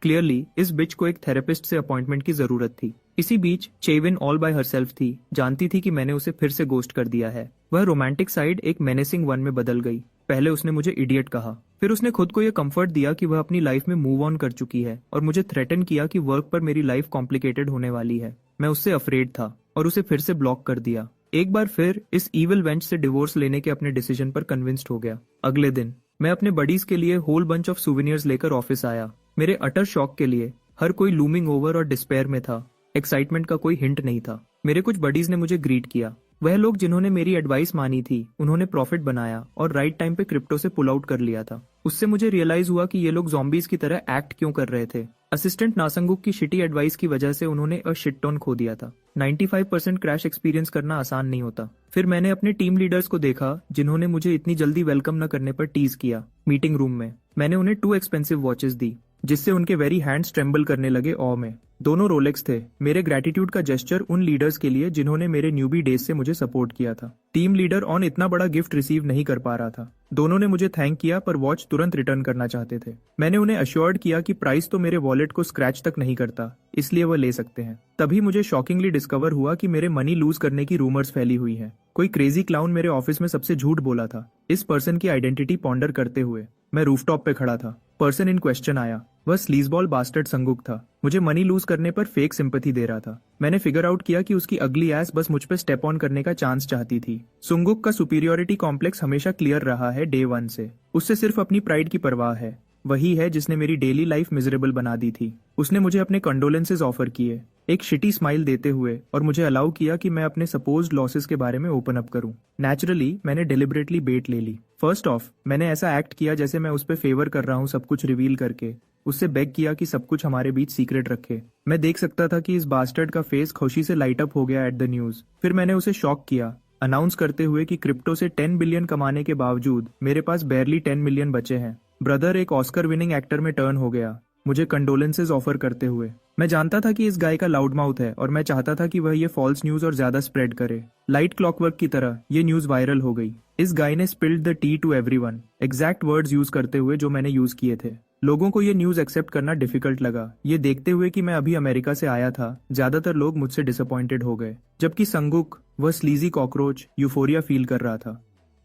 क्लियरली इस बिच को एक थेरेपिस्ट से अपॉइंटमेंट की जरूरत थी। इसी बीच चेविन ऑल बाय हरसेल्फ थी, जानती थी कि मैंने उसे फिर से गोस्ट कर दिया है। वह रोमांटिक साइड एक मेनेसिंग वन में बदल गई। पहले उसने मुझे इडियट कहा, फिर उसने खुद को यह कंफर्ट दिया कि वह अपनी लाइफ में मूव ऑन कर चुकी है, और मुझे थ्रेटन किया कि वर्क पर मेरी लाइफ कॉम्प्लिकेटेड होने वाली है। मैं उससे अफ्रेड था और उसे फिर से ब्लॉक कर दिया। एक बार फिर इस ईविल वेंच से डिवोर्स लेने के अपने डिसीजन पर कन्विंस्ड हो गया। अगले दिन मैं अपने बडीज के लिए होल बंच ऑफ सुवेनियर्स लेकर ऑफिस आया। मेरे अटर शॉक के लिए हर कोई लूमिंग ओवर और डिस्पेयर में था। एक्साइटमेंट का कोई हिंट नहीं था। मेरे कुछ बडीज ने मुझे ग्रीट किया। वह लोग जिन्होंने मेरी एडवाइस मानी थी, उन्होंने प्रॉफिट बनाया और राइट टाइम पे क्रिप्टो से पुल आउट कर लिया था। उससे मुझे रियलाइज हुआ कि ये लोग ज़ॉम्बीज की तरह एक्ट क्यों कर रहे थे। असिस्टेंट नासंगुक की शिटी एडवाइस की वजह से उन्होंने अ शिट टन खो दिया था। 95% क्रैश एक्सपीरियंस करना आसान नहीं होता। फिर मैंने अपने टीम लीडर्स को देखा, जिन्होंने मुझे इतनी जल्दी वेलकम न करने पर टीज किया। मीटिंग रूम में मैंने उन्हें 2 एक्सपेंसिव वॉचेस दी, जिससे उनके वेरी हैंड्स ट्रेम्बल करने लगे ऑ में। दोनों रोलेक्स थे, मेरे ग्रेटिट्यूड का जेस्चर उन लीडर्स के लिए जिन्होंने मेरे न्यूबी डेज से मुझे सपोर्ट किया था। टीम लीडर ऑन इतना बड़ा गिफ्ट रिसीव नहीं कर पा रहा था। दोनों ने मुझे थैंक किया, पर वॉच तुरंत रिटर्न करना चाहते थे। मैंने उन्हें अश्योर्ड किया कि प्राइस तो मेरे वॉलेट को स्क्रैच तक नहीं करता, इसलिए वह ले सकते हैं। तभी मुझे शॉकिंगली डिस्कवर हुआ कि मेरे मनी लूज करने की रूमर्स फैली हुई हैं। कोई क्रेजी क्लाउन मेरे ऑफिस में सबसे झूठ बोला था। इस पर्सन की आइडेंटिटी पॉन्डर करते हुए मैं रूफटॉप पे खड़ा था। पर्सन इन क्वेश्चन आया। वह स्लीजबॉल बास्टर्ड संगुक था। मुझे मनी लूज करने पर फेक सिंपैथी दे रहा था। मैंने फिगर आउट किया कि उसकी अगली एस बस मुझ पे स्टेप ऑन करने का चांस चाहती थी। सुंगुक का सुपीरियोरिटी कॉम्प्लेक्स हमेशा क्लियर रहा है डे 1 से। उससे सिर्फ अपनी प्राइड की परवाह है। वही है जिसने मेरी डेली लाइफ मिजरेबल बना दी थी। उसने मुझे अपने कंडोलेंसेज ऑफर किए, एक शिटी स्माइल देते हुए, और मुझे अलाउ किया कि मैं अपने सपोज्ड लॉसेस के बारे में ओपन अप करूं। नेचुरली मैंने डिलिबरेटली बेट ले ली। फर्स्ट ऑफ मैंने ऐसा एक्ट किया जैसे मैं उस पर फेवर कर रहा हूं, सब कुछ रिवील करके। उससे बेग किया कि सब कुछ हमारे बीच सीक्रेट रखे। मैं देख सकता था कि इस बास्टर्ड का फेस खुशी से लाइट अप हो गया एट द न्यूज। फिर मैंने उसे शॉक किया, अनाउंस करते हुए कि क्रिप्टो से 10 बिलियन कमाने के बावजूद मेरे पास बैरली 10 मिलियन बचे हैं। ब्रदर एक ऑस्कर विनिंग एक्टर में टर्न हो गया, मुझे कंडोलेंसेज ऑफर करते हुए। मैं जानता था कि इस गाय का लाउड माउथ है, और मैं चाहता था कि वह ये फॉल्स न्यूज और ज्यादा स्प्रेड करे। लाइट क्लॉकवर्क की तरह ये न्यूज वायरल हो गई। इस गाय ने spilled the tea to everyone, exact words use करते हुए जो मैंने यूज किए थे। लोगों को ये न्यूज एक्सेप्ट करना डिफिकल्ट लगा। ये देखते हुए कि मैं अभी अमेरिका से आया था, ज्यादातर लोग मुझसे डिसअपॉइंटेड हो गए। जबकि संगुक, वह स्लीजी कॉकरोच, यूफोरिया फील कर रहा था।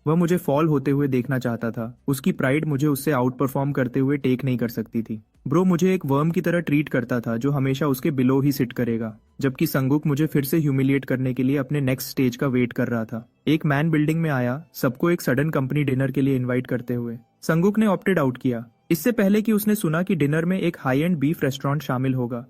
वह मुझे फॉल होते हुए देखना चाहता था। उसकी प्राइड मुझे उससे आउट परफॉर्म करते हुए टेक नहीं कर सकती थी। ब्रो मुझे एक वर्म की तरह ट्रीट करता था, जो हमेशा उसके बिलो ही सिट करेगा। जबकि संगुक मुझे फिर से ह्यूमिलिएट करने के लिए अपने नेक्स्ट स्टेज का वेट कर रहा था। एक मैन बिल्डिंग में आया, सबको एक सडन कंपनी डिनर के लिए इन्वाइट करते हुए। संगुक ने ऑप्टेड आउट किया, इससे पहले कि उसने सुना कि डिनर में एक हाई एंड बीफ रेस्टोरेंट शामिल होगा।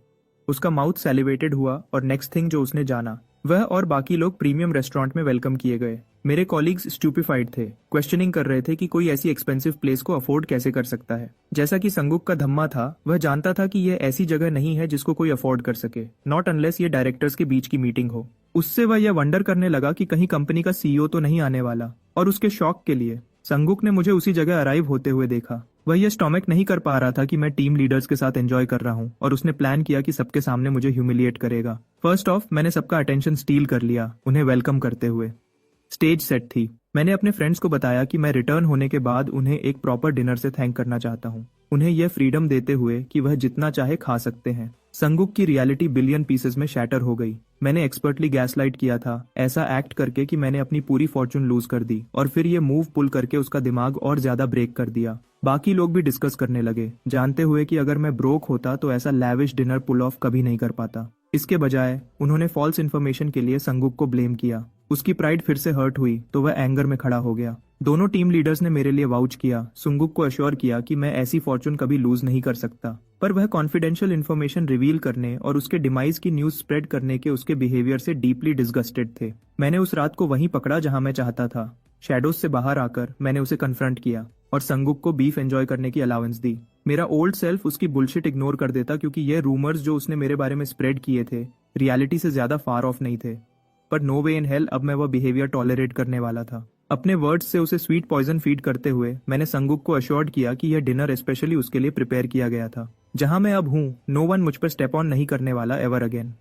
उसका माउथ सैलिवेटेड हुआ, और नेक्स्ट थिंग जो उसने जाना, वह और बाकी लोग प्रीमियम रेस्टोरेंट में वेलकम किए गए। मेरे कॉलीग्स स्टूपिफाइड थे, क्वेश्चनिंग कर रहे थे कि कोई ऐसी एक्सपेंसिव प्लेस को अफोर्ड कैसे कर सकता है। जैसा कि संगुक का धम्मा था, वह जानता था कि यह ऐसी जगह नहीं है जिसको कोई अफोर्ड कर सके, नॉट अनलेस ये डायरेक्टर्स के बीच की मीटिंग हो। उससे वह यह वंडर करने लगा कि कहीं कंपनी का सीईओ तो नहीं आने वाला। और उसके शॉक के लिए संगुक ने मुझे उसी जगह अराइव होते हुए देखा। वह यह स्टॉमक नहीं कर पा रहा था कि मैं टीम लीडर्स के साथ एंजॉय कर रहा हूं, और उसने प्लान किया कि सबके सामने मुझे ह्यूमिलिएट करेगा। फर्स्ट ऑफ मैंने सबका अटेंशन स्टील कर लिया, उन्हें वेलकम करते हुए। स्टेज सेट थी। मैंने अपने फ्रेंड्स को बताया कि मैं रिटर्न होने के बाद उन्हें एक प्रॉपर डिनर से थैंक करना चाहता हूँ, उन्हें यह फ्रीडम देते हुए कि वह जितना चाहे खा सकते हैं। संगुक की रियलिटी बिलियन पीसेस में शैटर हो गई। मैंने एक्सपर्टली गैसलाइट किया था, ऐसा एक्ट करके कि मैंने अपनी पूरी फॉर्चून लूज कर दी और फिर ये मूव पुल करके उसका दिमाग और ज्यादा ब्रेक कर दिया। बाकी लोग भी डिस्कस करने लगे, जानते हुए कि अगर मैं ब्रोक होता तो ऐसा लैविश डिनर पुल ऑफ कभी नहीं कर पाता। इसके बजाय उन्होंने फॉल्स इन्फॉर्मेशन के लिए संगुक को ब्लेम किया। उसकी प्राइड फिर से हर्ट हुई तो वह एंगर में खड़ा हो गया। दोनों टीम लीडर्स ने मेरे लिए वाउच किया, सुंगुक को अश्योर किया कि मैं ऐसी फॉर्चून कभी लूज नहीं कर सकता। पर वह कॉन्फिडेंशियल इन्फॉर्मेशन रिवील करने और उसके डिमाइज की न्यूज स्प्रेड करने के उसके बिहेवियर से डीपली डिसगस्टेड थे। मैंने उस रात को वहीं पकड़ा जहां मैं चाहता था। शैडोज से बाहर आकर मैंने उसे कन्फ्रंट किया और संगुक को बीफ एंजॉय करने की अलाउंस दी। मेरा ओल्ड सेल्फ उसकी बुलशिट इग्नोर कर देता क्योंकि ये रूमर्स जो उसने मेरे बारे में स्प्रेड किए थे रियलिटी से ज्यादा फार ऑफ नहीं थे। पर नो वे इन हेल अब मैं वह बिहेवियर टॉलरेट करने वाला था। अपने वर्ड्स से उसे स्वीट पॉइजन फीड करते हुए मैंने संगुक को अश्योर्ड किया कि यह डिनर स्पेशली उसके लिए प्रिपेयर किया गया था। जहां मैं अब हूं, नो वन मुझ पर स्टेप ऑन नहीं करने वाला एवर अगेन।